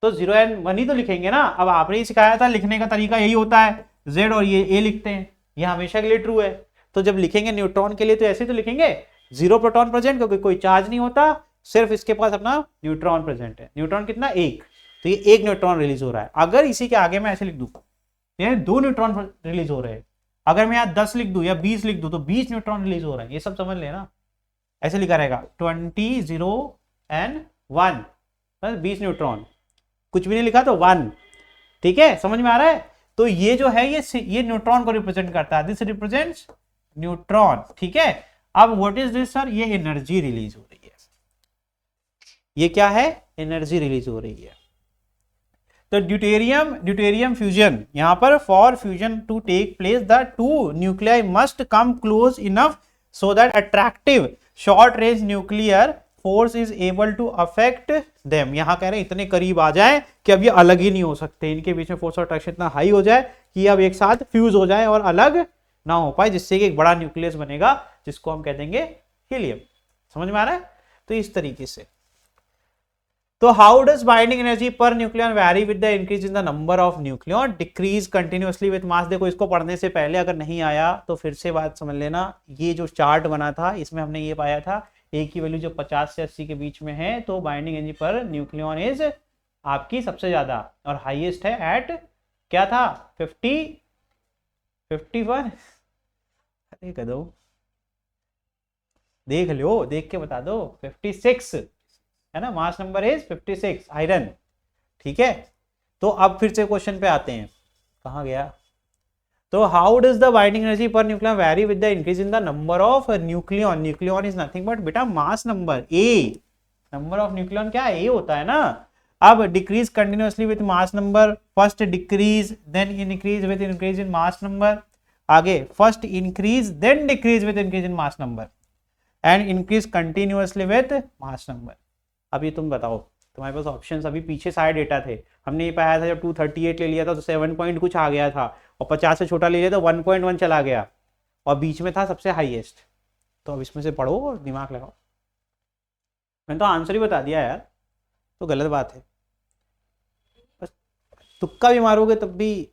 तो 0 and 1 ही तो लिखेंगे ना। अब आपने ही सिखाया था लिखने का तरीका यही होता है, Z और ये A लिखते हैं, ये हमेशा के लिए ट्रू है। तो जब लिखेंगे न्यूट्रॉन के लिए तो ऐसे तो लिखेंगे 0 प्रोटॉन प्रेजेंट, क्योंकि कोई चार्ज नहीं होता, सिर्फ इसके पास अपना न्यूट्रॉन प्रेजेंट है। न्यूट्रॉन कितना, 1, तो ये 1 न्यूट्रॉन रिलीज हो रहा है। अगर इसी के आगे मैं ऐसे लिख दूं, ये 2 न्यूट्रॉन रिलीज हो रहे हैं। अगर मैं यहाँ 10 लिख दूं या 20 लिख दूं तो 20 न्यूट्रॉन रिलीज हो रहे हैं, ये सब समझ लेना। ऐसे लिखा रहेगा 20, 0 and 1, बस 20 न्यूट्रॉन, कुछ भी नहीं लिखा तो 1, ठीक है, समझ में आ रहा है। तो ये जो है ये न्यूट्रॉन को रिप्रेजेंट करता है, दिस रिप्रेजेंट्स न्यूट्रॉन, ठीक है। अब व्हाट इज दिस सर, ये एनर्जी रिलीज हो रही है, ये क्या है, एनर्जी रिलीज हो रही है। तो ड्यूटेरियम फ्यूजन, यहां पर for fusion to take place the 2 nuclei must come close enough so that attractive short range nuclear force is able to affect them. यहां कह रहे हैं इतने करीब आ जाए कि अब ये अलग ही नहीं हो सकते, इनके बीच में फोर्स ऑफ अट्रैक्शन इतना हाई हो जाए कि अब एक साथ फ्यूज हो जाए और अलग ना हो पाए, जिससे कि एक बड़ा न्यूक्लियस बनेगा जिसको हम कह देंगे हीलियम। समझ में आ रहा है। तो इस तरीके से, तो how does binding energy per nucleon vary with the increase in the number of nucleon, decrease continuously with mass. देखो इसको पढ़ने से पहले अगर नहीं आया तो फिर से बात समझ लेना, ये जो चार्ट बना था इसमें हमने ये पाया था ए की वैल्यू जब 50 से 80 के बीच में है तो binding energy per nucleon is आपकी सबसे ज्यादा और हाईएस्ट है एट क्या था 51, अरे कह दो, देख लो, देख के बता दो, 56 है ना, मास नंबर इज 56 आयरन, ठीक है। तो अब फिर से क्वेश्चन पे आते हैं, कहां गया, तो how does the binding energy per nucleon vary with the increase in the number of nucleon. Nucleon is nothing but बेटा mass number, A, number of nucleon क्या ए होता है ना। अब decrease continuously with mass number, first decrease then increase with increase in mass number, आगे first increase then decrease with increase in mass number and increase continuously with mass number. अभी तुम बताओ, तुम्हारे पास ऑप्शंस अभी पीछे सारे डेटा थे, हमने ये पाया था जब 238 ले लिया था तो 7 पॉइंट कुछ आ गया था, और 50 से छोटा ले लिया तो 1.1 चला गया, और बीच में था सबसे हाईएस्ट। तो अब इसमें से पढ़ो और दिमाग लगाओ। मैंने तो आंसर ही बता दिया यार, तो गलत बात है, बस तुक्का भी मारोगे तब भी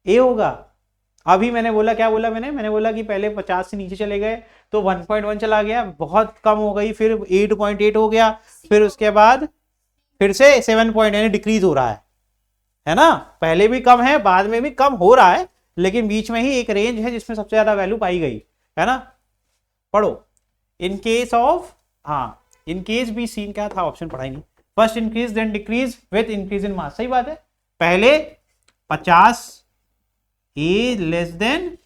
ए होगा। अभी मैंने बोला, क्या बोला मैंने बोला कि पहले 50 से नीचे चले गए तो 1.1 चला गया, बहुत कम हो गई, फिर 8.8 हो गया, फिर उसके बाद फिर से 7 पॉइंट यानी डिक्रीज हो रहा है ना। पहले भी कम है, बाद में भी कम हो रहा है, लेकिन बीच में ही एक रेंज है जिसमें सबसे ज्यादा वैल्यू पाई गई है ना। पढ़ो, इन केस ऑफ, हाँ इन केस बी सीन क्या था, ऑप्शन पढ़ा ही नहीं। First increase then decrease with increase in mass, सही बात है। पहले 50 ए लेस देन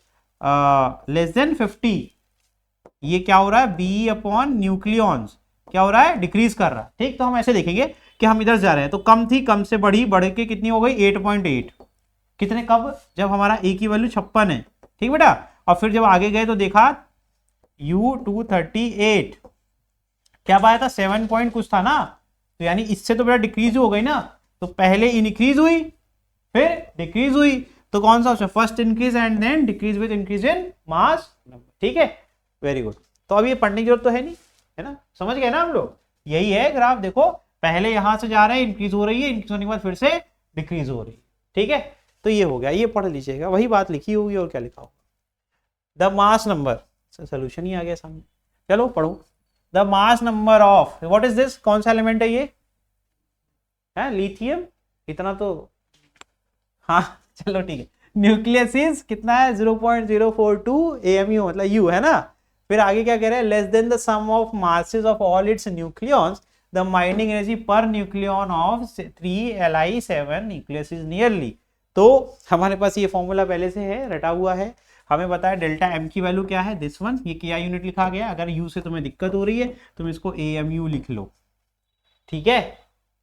50, ये क्या हो रहा है, बी अपॉन न्यूक्लियॉन्स क्या हो रहा है, डिक्रीज कर रहा है। ठीक, तो हम ऐसे देखेंगे कि हम इधर जा रहे हैं तो कम थी, कम से बढ़ी, बढ़ के कितनी हो गई 8.8। कितने, कब, जब हमारा ए की वैल्यू 56 है। ठीक बेटा, और फिर जब आगे गए तो देखा U238 क्या पाया था, 7 पॉइंट कुछ था ना, तो यानी इससे तो बेटा डिक्रीज हो गई ना। तो पहले इंक्रीज हुई फिर डिक्रीज हुई, तो कौन सा option, first increase and then decrease with increase in mass number. ठीक है, वेरी गुड। तो अब ये पढ़ने की जरूरत तो है नहीं, है ना, समझ गए ना हम लोग। यही है ग्राफ, देखो पहले यहां से जा रहे हैं, इंक्रीज हो रही है, इंक्रीज होने के बाद फिर से डिक्रीज हो रही है। ठीक है, तो ये हो गया, ये पढ़ लीजिएगा, वही बात लिखी होगी और क्या लिखा होगा। द मास नंबर, सोल्यूशन ही आ गया सामने। चलो पढ़ो, the mass number of, what is this, कौन सा एलिमेंट है ये, है लिथियम, इतना तो, हाँ चलो ठीक है। न्यूक्लियस इज कितना है, 0.042 AMU, मतलब यू है ना। फिर आगे क्या कह रहे हैं, less than the sum of masses of all its nucleons, the binding energy per nucleon of 3Li7 nucleus is nearly. तो हमारे पास ये फॉर्मूला पहले से है, रटा हुआ है, हमें बताया डेल्टा एम की वैल्यू क्या है, दिस वन, ये KI यूनिट लिखा गया। अगर यू से तुम्हें दिक्कत हो रही है तुम इसको AMU लिख लो, ठीक है,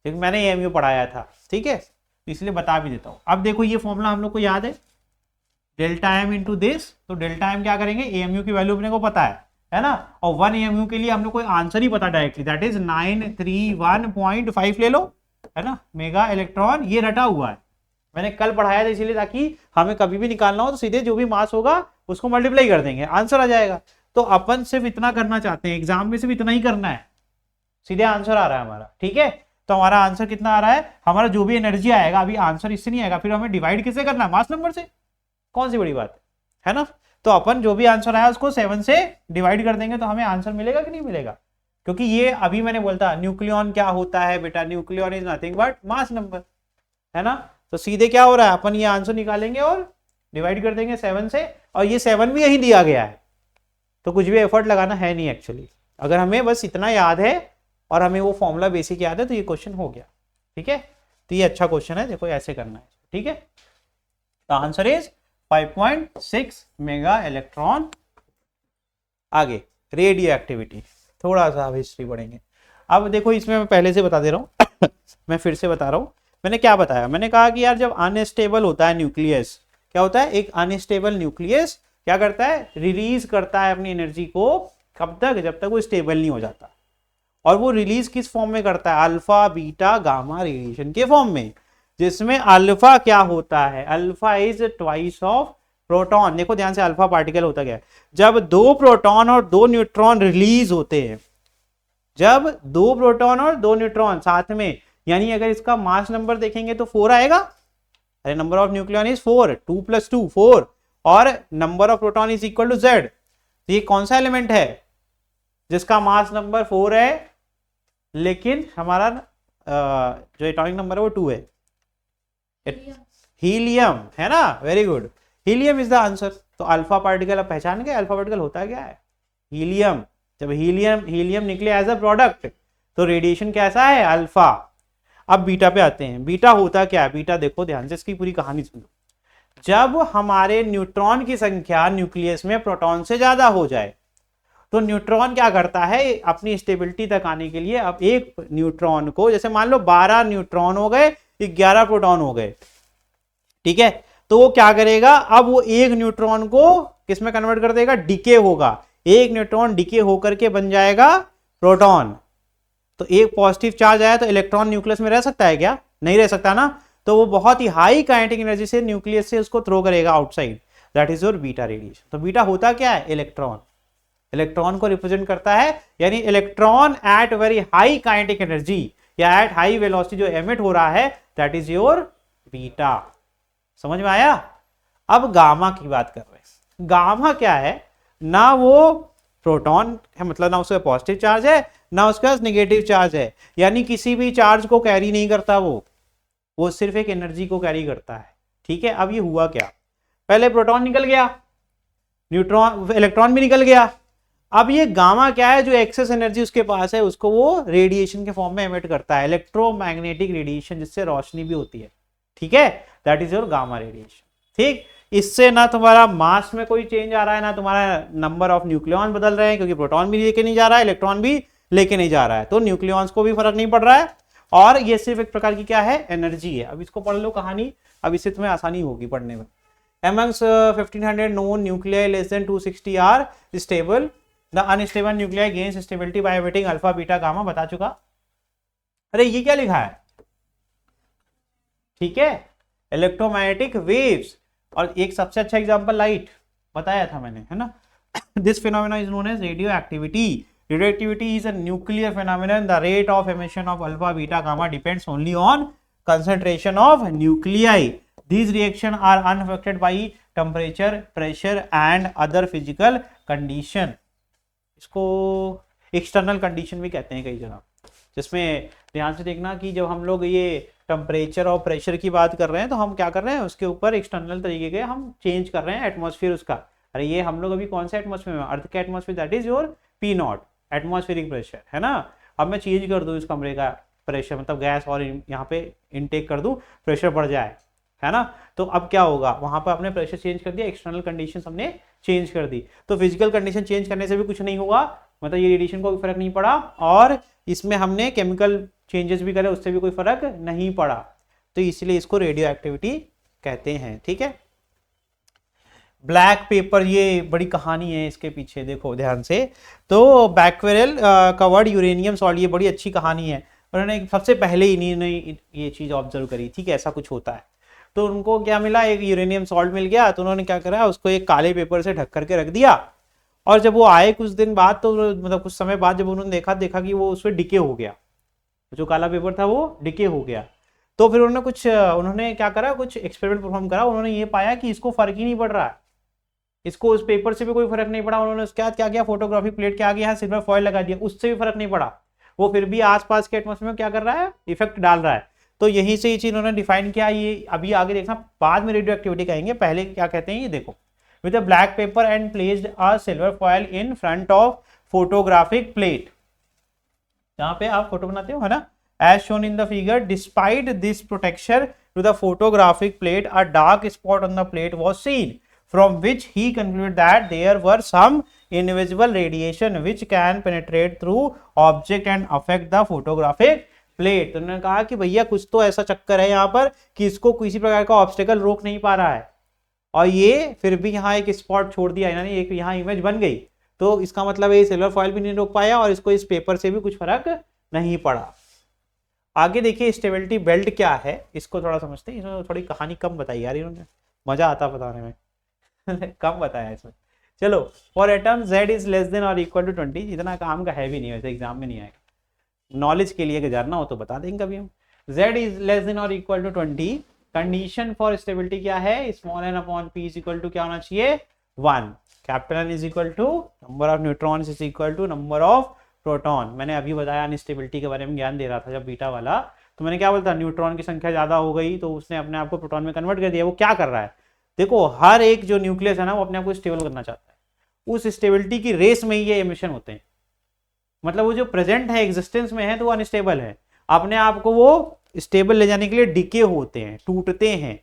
क्योंकि मैंने AMU पढ़ाया था। ठीक है, इसलिए बता भी देता हूं। अब देखो ये फॉर्मूला हम लोग को याद है, डेल्टा एम इंटू दिस, तो डेल्टा एम क्या करेंगे, AMU की वैल्यू अपने को पता है ना, और 1 AMU के लिए हम लोग को आंसर ही पता डायरेक्टली, दैट इज 931.5 ले लो, है ना, मेगा इलेक्ट्रॉन, ये रटा हुआ है, मैंने कल पढ़ाया था, इसीलिए ताकि हमें कभी भी निकालना हो तो सीधे जो भी मास होगा उसको मल्टीप्लाई कर देंगे, आंसर आ जाएगा। तो अपन सिर्फ इतना करना चाहते हैं, एग्जाम में सिर्फ इतना ही करना है, सीधे आंसर आ रहा है हमारा। ठीक है, तो हमारा आंसर कितना आ रहा है, हमारा जो भी एनर्जी आएगा, अभी आंसर इससे नहीं आएगा, फिर हमें डिवाइड किससे करना है, मास नंबर से, कौन सी बड़ी बात है ना। तो अपन जो भी आंसर आया उसको 7 से डिवाइड कर देंगे तो हमें आंसर मिलेगा कि नहीं मिलेगा, क्योंकि ये अभी मैंने बोलता न्यूक्लियॉन क्या होता है बेटा, nucleon is nothing but mass number, है ना। तो सीधे क्या हो रहा है, अपन ये आंसर निकालेंगे और डिवाइड कर देंगे 7 से, और ये 7 भी यही दिया गया है, तो कुछ भी एफर्ट लगाना है नहीं एक्चुअली। अगर हमें बस इतना याद है और हमें वो फॉर्मूला बेसिक याद है तो ये क्वेश्चन हो गया। ठीक है, तो ये अच्छा क्वेश्चन है, देखो ऐसे करना है। ठीक है, the answer is 5.6 mega electron. आगे रेडियो एक्टिविटी, थोड़ा सा हिस्ट्री पढ़ेंगे। अब देखो इसमें मैं पहले से बता दे रहा हूँ मैं फिर से बता रहा हूँ, मैंने क्या बताया, मैंने कहा कि यार जब अनस्टेबल होता है न्यूक्लियस, क्या होता है, एक अनस्टेबल न्यूक्लियस क्या करता है, रिलीज करता है अपनी एनर्जी को, कब तक, जब तक वो स्टेबल नहीं हो जाता। और वो रिलीज किस फॉर्म में करता है, अल्फा बीटा गामा रेडिएशन के फॉर्म में, जिसमें अल्फा क्या होता है, alpha is twice of proton. देखो ध्यान से, अल्फा पार्टिकल होता क्या है, जब 2 प्रोटॉन और 2 न्यूट्रॉन रिलीज होते हैं, जब 2 प्रोटॉन और 2 न्यूट्रॉन साथ में, यानी अगर इसका मास नंबर देखेंगे तो 4 आएगा, अरे नंबर ऑफ न्यूक्लियॉन इज 4, 2 + 2 4, और number of proton is equal to Z। तो ये कौन सा एलिमेंट है जिसका मास नंबर 4 है लेकिन हमारा जो एटॉमिक नंबर है वो 2 है, हीलियम, है ना, very good, helium is the answer. तो अल्फा पार्टिकल, अब पहचान गए अल्फा पार्टिकल होता है क्या है, हीलियम। जब हीलियम निकले एज अ प्रोडक्ट तो रेडिएशन कैसा है, अल्फा। अब बीटा पे आते हैं, बीटा होता क्या है, बीटा देखो ध्यान से, इसकी पूरी कहानी सुनो। जब हमारे न्यूट्रॉन की संख्या न्यूक्लियस में प्रोटॉन से ज्यादा हो जाए तो न्यूट्रॉन क्या करता है, अपनी स्टेबिलिटी तक आने के लिए अब एक न्यूट्रॉन को, जैसे मान लो 12 न्यूट्रॉन हो गए, 11 प्रोटॉन हो गए, ठीक है, तो वो क्या करेगा, अब वो एक न्यूट्रॉन को किस में कन्वर्ट कर देगा, डीके होगा, एक न्यूट्रॉन डीके होकर के बन जाएगा प्रोटॉन। तो एक पॉजिटिव चार्ज आया तो इलेक्ट्रॉन न्यूक्लियस में रह सकता है क्या, नहीं रह सकता ना, तो वो बहुत ही हाई काइनेटिक एनर्जी से न्यूक्लियस से उसको थ्रो करेगा outside, that is your beta radiation. तो बीटा होता क्या है, इलेक्ट्रॉन, इलेक्ट्रॉन को रिप्रेजेंट करता है, यानी electron at very high kinetic energy या एट हाई वेलोसिटी जो एमिट हो रहा है, दैट इज योर बीटा। समझ में आया। अब गामा की बात कर रहे हैं। गामा क्या है, ना वो प्रोटॉन है, मतलब ना उसका पॉजिटिव चार्ज है ना उसका नेगेटिव चार्ज है, यानी किसी भी चार्ज को कैरी नहीं करता, वो सिर्फ एक एनर्जी को कैरी करता है। ठीक है, अब ये हुआ क्या, पहले प्रोटॉन निकल गया, न्यूट्रॉन इलेक्ट्रॉन भी निकल गया, अब ये गामा क्या है, जो एक्सेस एनर्जी उसके पास है उसको वो रेडिएशन के फॉर्म में एमिट करता है, इलेक्ट्रोमैग्नेटिक रेडिएशन, जिससे रोशनी भी होती है। ठीक है, that is your gamma radiation. ठीक, इससे ना तुम्हारा मास में कोई चेंज आ रहा है, ना तुम्हारा नंबर ऑफ न्यूक्लियॉन बदल रहे हैं, क्योंकि प्रोटॉन भी लेके नहीं जा रहा है, इलेक्ट्रॉन भी लेके नहीं जा रहा है, तो न्यूक्लियॉन्स को भी फर्क नहीं पड़ रहा है, और ये सिर्फ एक प्रकार की क्या है, एनर्जी है। अब इसको पढ़ लो कहानी, अब इससे तुम्हें आसानी होगी पढ़ने में। Amongst 1500 known nuclei less than 260 are stable. The unstable nuclei gains stability by emitting alpha, beta, gamma, बता चुका। अरे ये क्या लिखा है, ठीक है, इलेक्ट्रोमैग्नेटिक वेव्स, और एक सबसे अच्छा एग्जांपल लाइट बताया था मैंने, है ना। This phenomena is known as radioactivity. Radioactivity is a nuclear phenomenon. The rate of emission of alpha, beta, gamma depends only on concentration of nuclei. These reactions are unaffected by temperature, pressure and other physical condition. इसको external condition भी कहते हैं कई जगह, जिसमें ध्यान से देखना कि जब हम लोग ये टेम्परेचर और प्रेशर की बात कर रहे हैं तो हम क्या कर रहे हैं, उसके ऊपर एक्सटर्नल तरीके के हम चेंज कर रहे हैं एटमॉस्फेयर उसका। अरे ये हम लोग अभी कौन सा एटमॉस्फेयर में, अर्थ का atmosphere, that is your P not, atmospheric pressure, है ना। अब मैं चेंज कर दूं इस कमरे का प्रेशर, मतलब गैस और यहाँ पे इनटेक कर दूं, प्रेशर बढ़ जाए, है ना, तो अब क्या होगा, वहां पर आपने प्रेशर चेंज कर दिया, एक्सटर्नल कंडीशन हमने चेंज कर दी, तो फिजिकल कंडीशन चेंज करने से भी कुछ नहीं हुआ, मतलब ये रेडिएशन को भी फर्क नहीं पड़ा, और इसमें हमने केमिकल चेंजेस भी करे, उससे भी कोई फर्क नहीं पड़ा, तो इसलिए इसको रेडियो एक्टिविटी कहते हैं। ठीक है, ब्लैक पेपर, ये बड़ी कहानी है इसके पीछे, देखो ध्यान से। तो बैक्वेरेल कवर्ड यूरेनियम सॉल्ट, ये बड़ी अच्छी कहानी है, उन्होंने सबसे पहले इन्होंने ये चीज ऑब्जर्व करी थी कि ऐसा कुछ होता है। तो उनको क्या मिला, एक यूरेनियम सॉल्ट मिल गया, तो उन्होंने क्या करा, उसको एक काले पेपर से ढक करके रख दिया, और जब वो आए कुछ दिन बाद, तो मतलब कुछ समय बाद जब उन्होंने देखा कि वो उसमें डिके हो गया, जो काला पेपर था वो डिके हो गया, तो फिर उन्होंने क्या करा, कुछ एक्सपेरिमेंट परफॉर्म करा, उन्होंने ये पाया कि इसको फर्क ही नहीं पड़ रहा है, इसको उस पेपर से भी कोई फर्क नहीं पड़ा। उन्होंने उसके बाद क्या किया, फोटोग्राफी प्लेट के आगे यहाँ सिल्वर फॉइल लगा दिया, उससे भी फर्क नहीं पड़ा, वो फिर भी आसपास के एटमॉस्फेयर में क्या कर रहा है, इफेक्ट डाल रहा है। तो यहीं से ये चीज उन्होंने डिफाइन किया। ये अभी आगे देखना, बाद में रेडियो एक्टिविटी कहेंगे, पहले क्या कहते हैं ये देखो। With a black paper and placed a silver foil in front of photographic plate, जहां पे आप फोटो बनाते हो, है ना, as shown in the figure, despite this protection to the photographic plate, a dark spot on the plate was seen, from which he concluded that there were some invisible radiation which can penetrate through object and affect the photographic plate। तो उन्होंने कहा कि भैया कुछ तो ऐसा चक्कर है यहाँ पर कि इसको किसी प्रकार का ऑब्स्टेकल रोक नहीं पा रहा है, और ये फिर भी यहाँ एक स्पॉट छोड़ दिया, यानी एक यहाँ इमेज बन गई, तो इसका मतलब ये सिल्वर फॉइल भी नहीं रोक पाया, और इसको इस पेपर से भी कुछ फर्क नहीं पड़ा। आगे देखिए स्टेबिलिटी बेल्ट क्या है, इसको थोड़ा समझते हैं। इसमें थोड़ी कहानी कम बताई यार इन्होंने, मजा आता बताने में कम बताया इसमें। चलो, for atom Z is less than और इक्वल टू 20, इतना काम का है भी नहीं, वैसे एग्जाम में नहीं आएगा, नॉलेज के लिए अगर जानना हो तो बता देंगे कभी हम। Z इज लेस देन और equal to 20, condition for stability क्या है, small n upon p is equal to क्या होना चाहिए, 1, capital N is equal to number of neutrons is equal to number of proton. मैंने अभी बताया अनस्टेबिलिटी के बारे में ज्ञान दे रहा था जब बीटा वाला, तो मैंने क्या बोलता, न्यूट्रॉन की संख्या ज्यादा हो गई तो उसने अपने आप को प्रोटॉन में कन्वर्ट कर दिया। वो क्या कर रहा है, देखो हर एक जो न्यूक्लियस है ना, वो अपने आप को स्टेबल करना चाहता है, उस स्टेबिलिटी की रेस में ये एमिशन होते हैं, मतलब वो जो प्रेजेंट है, एग्जिस्टेंस में है, तो वो अनस्टेबल है, अपने आप को वो स्टेबल ले जाने के लिए डिके होते हैं, टूटते हैं,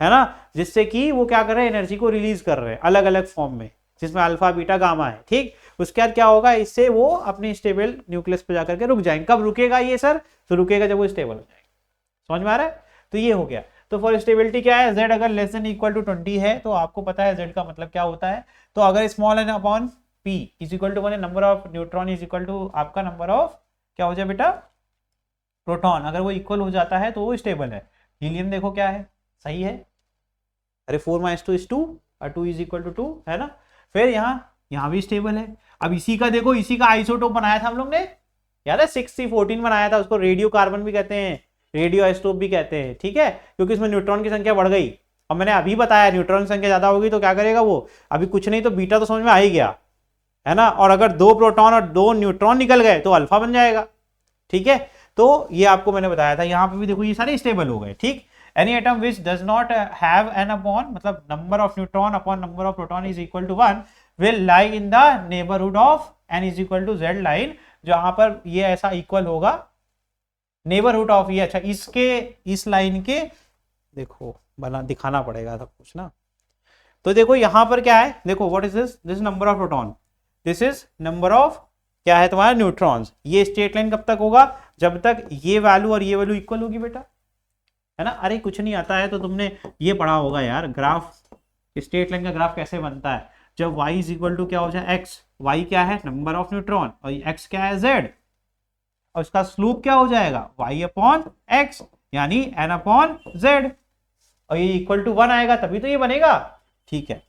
है ना, जिससे कि वो क्या कर रहे हैं, एनर्जी को रिलीज कर रहे हैं अलग अलग फॉर्म में, जिसमें अल्फा बीटा गामा है। ठीक, उसके बाद क्या होगा, इससे वो अपने स्टेबल न्यूक्लियस पे जाकर के रुक जाएंगे। कब रुकेगा ये सर, तो रुकेगा जब वो स्टेबल हो जाएगा। समझ में आ रहा है, तो ये हो गया। तो फॉर स्टेबिलिटी क्या है, z अगर लेस देन इक्वल टू 20 है तो आपको पता है z का मतलब क्या होता है। तो अगर small n upon p is equal to 1 number of neutron is equal to आपका नंबर ऑफ क्या हो जाए बेटा प्रोटॉन, अगर वो इक्वल हो जाता है तो वो स्टेबल है। हीलियम देखो क्या है, सही है, अरे 4 - 2 is 2 और 2 इज इक्वल टू 2 है ना। फिर यहाँ भी स्टेबल है। अब इसी का देखो, इसी का आइसोटोप बनाया था हम लोग ने, याद है 6C14 बनाया था, उसको रेडियो कार्बन भी कहते हैं, रेडियो आइसोटोप भी कहते हैं, ठीक है, क्योंकि इसमें न्यूट्रॉन की संख्या बढ़ गई। और मैंने अभी बताया न्यूट्रॉन की संख्या ज्यादा होगी तो क्या करेगा वो, अभी कुछ नहीं तो बीटा तो समझ में आ ही गया है ना, और अगर 2 प्रोटॉन और 2 न्यूट्रॉन निकल गए तो अल्फा बन जाएगा, ठीक है। तो ये आपको मैंने बताया था, यहाँ पे भी देखो ये सारे स्टेबल हो गए, ठीक। Any atom which does not have an upon मतलब number of neutron upon number of proton is equal to 1 will lie in the neighbourhood of n is equal to z line, जहां पर ये ऐसा इक्वल होगा नेबरहुड ऑफ ये, अच्छा इसके इस लाइन के, देखो बना दिखाना पड़ेगा सब कुछ ना। तो देखो यहां पर क्या है, देखो what is this number of proton, this is number of क्या है तुम्हारा न्यूट्रॉन्स। ये स्ट्रेट लाइन कब तक होगा, जब तक ये वैल्यू और ये वैल्यू इक्वल होगी बेटा, है ना। अरे कुछ नहीं आता है तो तुमने ये पढ़ा होगा यार, ग्राफ स्ट्रेट लाइन का ग्राफ कैसे बनता है, जब y इज इक्वल टू क्या हो जाए x, y क्या है नंबर ऑफ न्यूट्रॉन और x क्या है z, और इसका स्लोप क्या हो जाएगा y अपॉन x यानी n अपॉन z, और ये इक्वल टू 1 आएगा तभी तो ये बनेगा, ठीक है।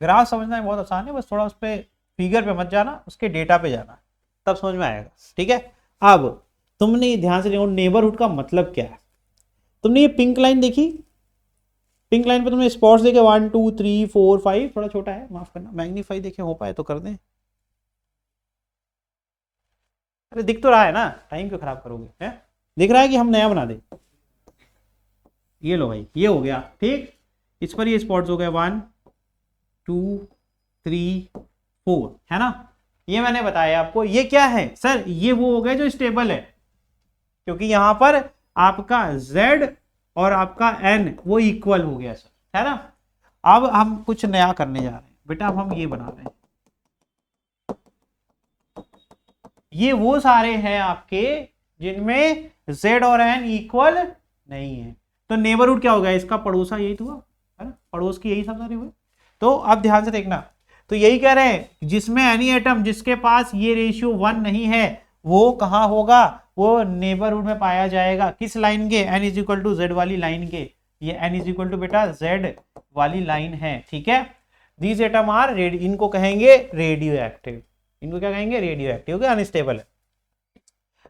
ग्राफ समझना बहुत आसान है, बस थोड़ा उस पर फिगर पे मत जाना, उसके डेटा पे जाना, तब समझ में आएगा, ठीक है। अब तुमने ध्यान से देखो नेबरहुड का मतलब क्या है। तुमने ये पिंक लाइन देखी, पिंक लाइन पे तुमने स्पॉट्स देखे 1 2 3 4 5, थोड़ा छोटा है माफ करना, मैग्नीफाई देखे हो पाए तो कर दें। अरे दिख तो रहा है ना, टाइम क्यों खराब करोगे, है दिख रहा है कि हम नया बना दे। ये लो भाई ये हो गया, ठीक, इस पर ये स्पॉट्स हो गए 1 2 3 4, है ना। ये मैंने बताया आपको, ये क्या है सर, ये वो हो गए जो स्टेबल है, क्योंकि यहां पर आपका z और आपका n वो इक्वल हो गया सर, है ना। अब हम कुछ नया करने जा रहे हैं बेटा, अब हम ये बना रहे हैं, ये वो सारे हैं आपके जिनमें z और n इक्वल नहीं है, तो नेबरहुड क्या हो गया, इसका पड़ोसा यही तो हुआ, है ना, पड़ोस की यही सब सारे हुए। तो अब ध्यान से देखना, तो यही कह रहे हैं जिसमें एनी एटम जिसके पास ये रेशियो 1 नहीं है वो कहाँ होगा, वो नेबरहुड में पाया जाएगा, किस लाइन के, n is equal to z वाली लाइन के, ये n इज इक्वल टू बेटा z वाली लाइन है, ठीक है। दीज एटम आर इनको कहेंगे रेडियो एक्टिव, इनको क्या कहेंगे रेडियो एक्टिव, अनस्टेबल है।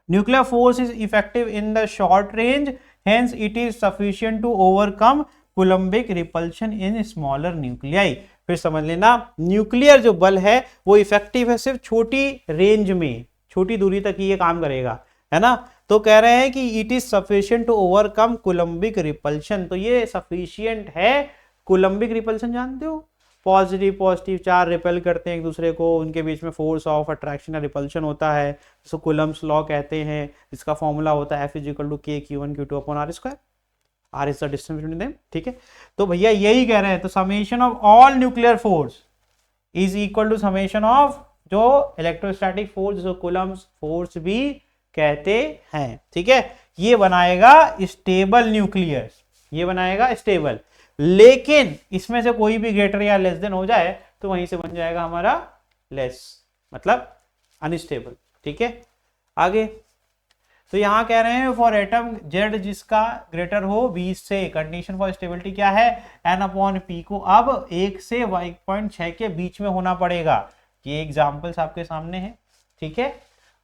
Nuclear force is effective in the short range, hence it is sufficient to overcome coulombic repulsion in smaller nuclei. फिर समझ लेना न्यूक्लियर जो बल है वो इफेक्टिव है सिर्फ छोटी रेंज में, छोटी दूरी तक ही ये काम करेगा, है ना। तो कह रहे हैं कि it is sufficient to overcome coulombic repulsion, तो ये सफिशिएंट है। कूलम्बिक रिपल्शन जानते हो, पॉजिटिव पॉजिटिव चार्ज रिपेल करते हैं एक दूसरे को, उनके बीच में फोर्स ऑफ अट्रैक्शन या रिपल्शन होता है, जिसको कूलम्ब्स लॉ कहते हैं, जिसका फॉर्मूला होता है F = K Q1 Q2 upon R², R is the distance between them, ठीक है। तो भैया यही कह रहे हैं, तो summation of all nuclear force is equal to summation of जो इलेक्ट्रोस्टैटिक फोर्स, जिसको कूलम्ब्स फोर्स भी कहते हैं, ठीक है। ये बनाएगा स्टेबल न्यूक्लियर, ये बनाएगा स्टेबल, लेकिन इसमें से कोई भी ग्रेटर या लेस देन हो जाए तो वहीं से बन जाएगा हमारा लेस, मतलब अनस्टेबल, ठीक है। आगे तो यहां कह रहे हैं फॉर एटम जेड जिसका ग्रेटर हो 20 से, कंडीशन फॉर स्टेबिलिटी क्या है, n/p को अब 1 से 1.6 के बीच में होना पड़ेगा। ये एग्जांपल्स आपके सामने है, ठीक है।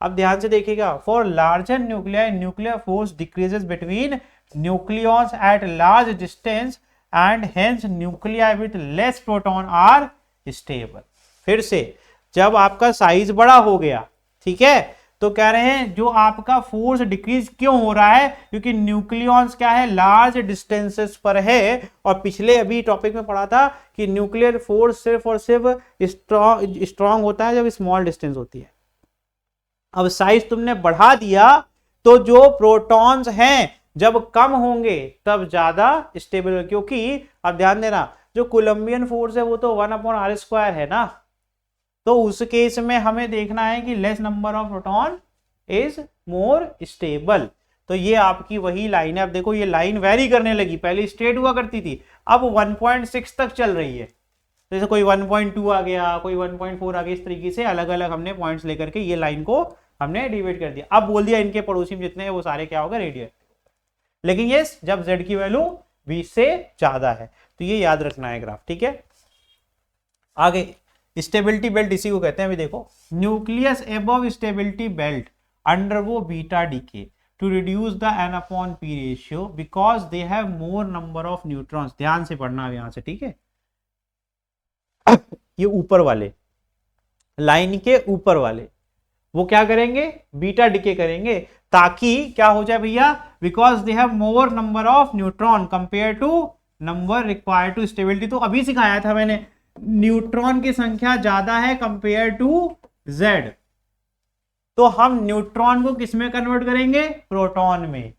अब ध्यान से देखिएगा, for larger nuclear nuclear force decreases between nucleons at large distance and hence nuclei with less proton are stable. फिर से जब आपका साइज बड़ा हो गया, ठीक है, तो कह रहे हैं जो आपका फोर्स डिक्रीज क्यों हो रहा है, क्योंकि न्यूक्लियॉन्स क्या है लार्ज डिस्टेंसेस पर है, और पिछले अभी टॉपिक में पढ़ा था कि न्यूक्लियर फोर्स सिर्फ और सिर्फ स्ट्रॉन्ग होता है जब स्मॉल डिस्टेंस होती है। अब साइज तुमने बढ़ा दिया तो जो प्रोटॉन्स हैं जब कम होंगे तब ज्यादा स्टेबल, क्योंकि अब ध्यान देना जो कोलंबियन फोर्स है वो तो 1/r² है ना, तो उस केस में हमें देखना है कि less number of proton is more stable. तो ये आपकी वही लाइन है। अब देखो ये लाइन वेरी करने लगी, पहले स्ट्रेट हुआ करती थी, अब 1.6 तक चल रही है। जैसे कोई 1.2 आ गया, कोई 1.4 आ गया, इस तरीके से अलग अलग हमने पॉइंट्स लेकर के ये लाइन को हमने डिवाइड कर दिया। अब बोल दिया इनके पड़ोसी में जितने हैं वो सारे क्या होगा, रेडियल। लेकिन ये जब z की वैल्यू 20 से ज्यादा है, तो ये याद रखना है ग्राफ, ठीक है। आगे स्टेबिलिटी बेल्ट, इसी को कहते हैं। अभी देखो, nucleus above stability belt undergo beta decay to reduce the n/p ratio because they have more number of neutrons। ध्यान से पढ़ना है यहां से, ठीक है। ये ऊपर वाले लाइन के ऊपर वाले वो क्या करेंगे, बीटा डिके करेंगे, ताकि क्या हो जाए भैया, because they have more number of neutron compare to number required to stability. तो अभी सिखाया था मैंने, न्यूट्रॉन की संख्या ज्यादा है कंपेयर टू जेड, तो हम न्यूट्रॉन को किस में कन्वर्ट करेंगे, प्रोटॉन में।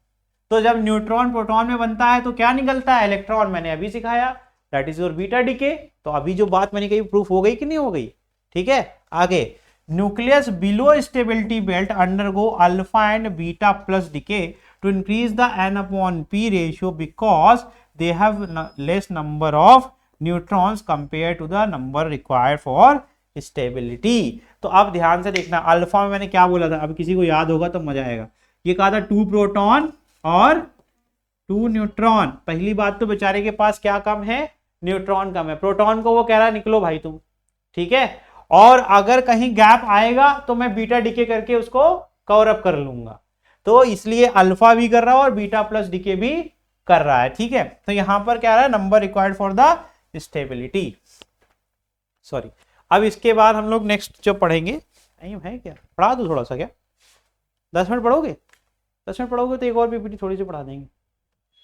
तो जब न्यूट्रॉन प्रोटॉन में बनता है तो क्या निकलता है, इलेक्ट्रॉन। मैंने अभी सिखाया, that is your beta decay. तो अभी जो बात मैंने कही प्रूफ हो गई कि नहीं हो गई, ठीक है। आगे, nucleus below stability belt undergo alpha and beta plus decay to increase the n/p ratio because they have less number of neutrons compare to the number required for stability. तो अब ध्यान से देखना, अल्फा में मैंने क्या बोला था, अब किसी को याद होगा तो मजा आएगा। ये कहा था 2 प्रोटॉन और 2 न्यूट्रॉन। पहली बात तो बेचारे के पास क्या कम है, न्यूट्रॉन कम है। प्रोटॉन को वो कह रहा है निकलो भाई तुम, ठीक है। और अगर कहीं गैप आएगा तो मैं बीटा डीके करके उसको कवर अप कर लूंगा। तो इसलिए अल्फा भी कर रहा है और बीटा प्लस डीके भी कर रहा है, ठीक है। तो यहां पर क्या रहा है, number required for the stability, sorry. अब इसके बाद हम लोग नेक्स्ट जो पढ़ेंगे, है क्या, पढ़ा दो थोड़ा सा क्या, 10 मिनट पढ़ोगे, 10 मिनट पढ़ोगे तो एक और पीपीटी थोड़ी सी पढ़ा देंगे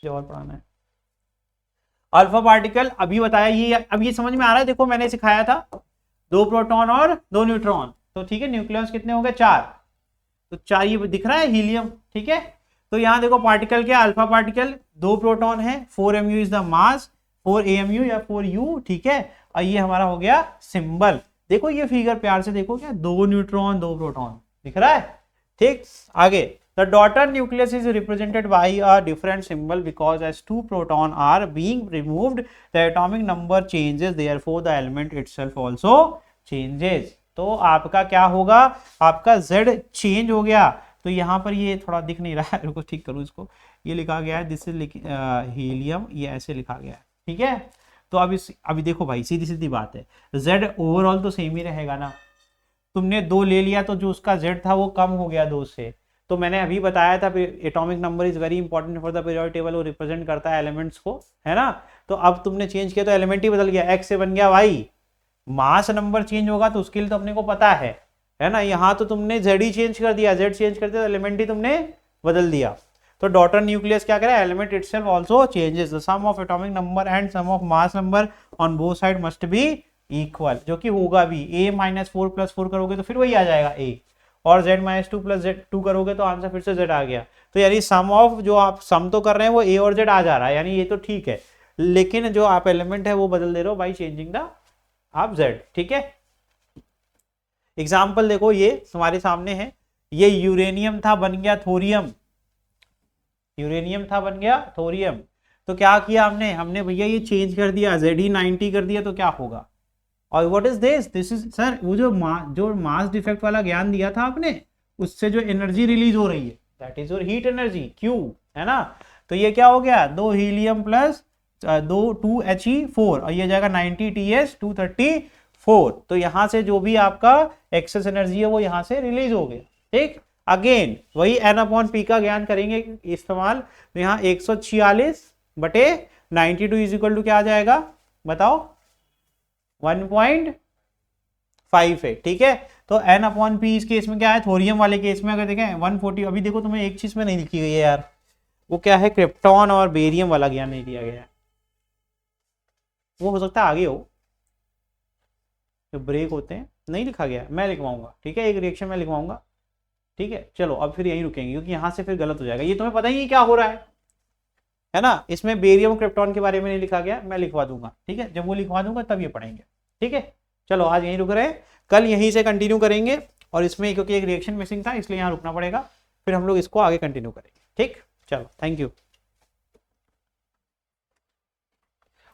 जो और पढ़ाना है। अल्फा पार्टिकल अभी बताया, ये अब ये समझ में आ रहा है। देखो मैंने सिखाया था 2 प्रोटॉन और 2 न्यूट्रॉन, तो ठीक है। न्यूक्लियस कितने हो गए, 4। तो 4 ये दिख रहा है हीलियम, ठीक है। तो यहाँ देखो पार्टिकल क्या, अल्फा पार्टिकल 2 प्रोटॉन है, 4 mu is the mass, 4 AMU या 4U, ठीक है। और ये हमारा हो गया सिंबल। देखो ये फिगर प्यार से देखो, क्या 2 न्यूट्रॉन 2 प्रोटॉन दिख रहा है, ठीक। आगे, the daughter nucleus is represented by a different symbol because as 2 proton are being removed the atomic number changes, therefore the element itself also changes. तो आपका क्या होगा, आपका Z चेंज हो गया। तो यहाँ पर ये थोड़ा दिख नहीं रहा है, रुको ठीक करूँ इसको। ये लिखा गया है दिस इज हीलियम, ये ऐसे लिखा गया है, ठीक है। तो अभी देखो भाई, सीधी सीधी बात है, Z ओवरऑल तो सेम ही रहेगा ना। तुमने 2 ले लिया तो जो उसका Z था वो कम हो गया 2 से। तो मैंने अभी बताया था atomic number is very important for the periodic table, वो रिप्रेजेंट करता है एलिमेंट्स को, है ना। तो अब तुमने चेंज किया तो एलिमेंट ही बदल गया, X से बन गया Y। मास नंबर चेंज होगा तो उसके लिए तो अपने को पता है ना। यहाँ तो तुमने Z ही चेंज कर दिया, Z चेंज कर दिया तो एलिमेंट ही तुमने बदल दिया। तो डॉटर न्यूक्लियस क्या करे, element itself also changes, the sum of atomic number and sum of mass number on both side must be equal, जो कि होगा भी। A-4 + 4 करोगे तो फिर वही आ जाएगा A, और Z-2 + Z2 करोगे तो आंसर फिर से Z आ गया। तो यानी सम ऑफ, जो आप सम तो कर रहे हैं वो A और Z आ जा रहा है, यानी ये तो ठीक है। लेकिन जो आप एलिमेंट है वो बदल दे रहे हो बाई चेंजिंग द आप Z, ठीक है। एग्जाम्पल देखो, ये तुम्हारे सामने है, ये यूरेनियम था बन गया थोरियम, यूरेनियम था बन गया थोरियम। तो क्या किया हमने भैया ये चेंज कर दिया, Ze90 कर दिया, तो क्या होगा। और what is this is sir, वो जो मास डिफेक्ट वाला ज्ञान दिया था आपने, उससे जो एनर्जी रिलीज हो रही है that is your heat energy Q, है ना। तो ये क्या हो गया, 2 हीलियम प्लस 2 He4, और ये जाएगा 90 TS 234। तो यहां से जो भी आपका एक्सेस एनर्जी है वो यहां से रिलीज हो गया, ठीक। अगेन वही n/p का ज्ञान करेंगे इस्तेमाल। तो यहाँ 146/92 इज इक्वल टू क्या आ जाएगा बताओ, 1.5 है, ठीक है। तो n/p इस केस में क्या है, थोरियम वाले केस में अगर देखें 140। अभी देखो तुम्हें एक चीज में नहीं लिखी गई है यार, वो क्या है, क्रिप्टॉन और बेरियम वाला ज्ञान नहीं दिया गया है। वो हो सकता है आगे हो, जो ब्रेक होते हैं नहीं लिखा गया, मैं लिखवाऊंगा, ठीक है। एक रिएक्शन में लिखवाऊंगा, ठीक है। चलो अब फिर यहीं रुकेंगे क्योंकि यहां से फिर गलत हो जाएगा। ये तुम्हें पता ही नहीं क्या हो रहा है ना। इसमें बेरियम क्रिप्टॉन के बारे में नहीं लिखा गया, मैं लिखवा दूंगा, ठीक है। जब वो लिखवा दूंगा तब ये पढ़ेंगे, ठीक है। चलो आज यहीं रुक रहे हैं, कल यहीं से कंटिन्यू करेंगे। और इसमें क्योंकि एक रिएक्शन मिसिंग था इसलिए यहाँ रुकना पड़ेगा, फिर हम लोग इसको आगे कंटिन्यू करेंगे। ठीक, चलो थैंक यू।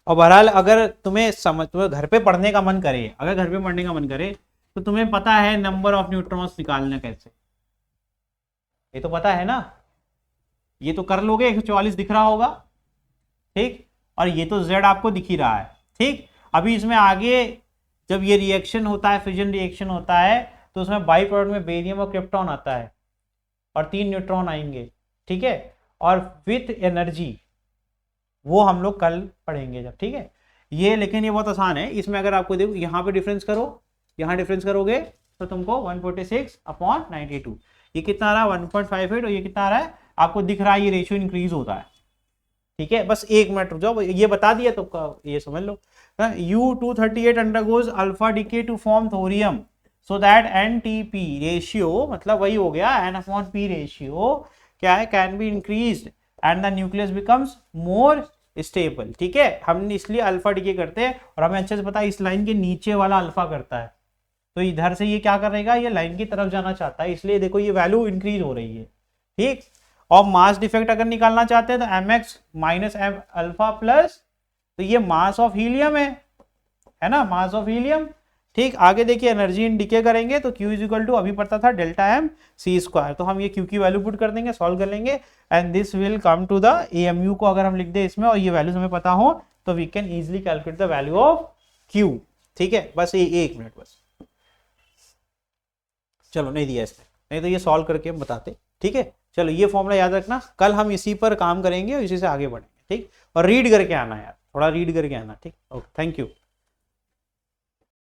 और बहरहाल अगर तुम्हें घर पे पढ़ने का मन करे, अगर घर पे पढ़ने का मन करे तो तुम्हें पता है नंबर ऑफ न्यूट्रॉन्स निकालना कैसे, ये तो पता है ना, ये तो कर लोगे, 144 दिख रहा होगा, ठीक, और ये तो Z आपको दिख ही रहा है, ठीक। अभी इसमें आगे जब ये रिएक्शन होता है, फिजन रिएक्शन होता है, तो उसमें बाई प्रोडक्ट में बेरियम और क्रिप्टॉन आता है और 3 न्यूट्रॉन आएंगे, ठीक है, और विथ एनर्जी, वो हम लोग कल पढ़ेंगे जब, ठीक है। ये लेकिन ये बहुत आसान है, इसमें अगर आपको देखो यहाँ पे डिफरेंस करो, यहाँ डिफरेंस करोगे तो तुमको 146/92, ये कितना आ रहा है 1.58, और ये कितना आ रहा है आपको दिख रहा है, ये रेशियो इंक्रीज होता है, ठीक है। बस 1 मिनट रुक जाओ, ये बता दिया तो ये समझ लो। U238 undergoes alpha decay to form thorium so that NTP ratio, मतलब वही हो गया N/P रेशियो क्या है, can be increased and the nucleus becomes more stable, ठीक है। हमने इसलिए अल्फा डीके करते हैं, और हमें अच्छे से पता है इस लाइन के नीचे वाला अल्फा करता है, तो इधर से ये क्या करेगा, ये लाइन की तरफ जाना चाहता है, इसलिए देखो ये वैल्यू इंक्रीज हो रही है, ठीक। और मास डिफेक्ट अगर निकालना चाहते हैं तो mx minus M alpha plus, तो ये मास ऑफ हीलियम है ना, मास ऑफ हीलियम, ठीक। आगे देखिए एनर्जी इन डीके करेंगे तो Q इज इक्वल टू, अभी पता था डेल्टा एम सी स्क्वायर, तो हम ये Q की वैल्यू पुट कर देंगे, सॉल्व कर लेंगे, and this will come to the AMU को अगर हम लिख दे इसमें, और ये वैल्यूज हमें पता हो तो we can easily calculate the value of Q, ठीक है। बस ये 1 मिनट बस, चलो नहीं दिया इसने, नहीं तो ये सॉल्व करके हम बताते, ठीक है। चलो ये फॉर्मूला याद रखना, कल हम इसी पर काम करेंगे और इसी से आगे बढ़ेंगे, ठीक। और रीड करके आना यार, थोड़ा रीड करके आना, ठीक। Okay, thank you.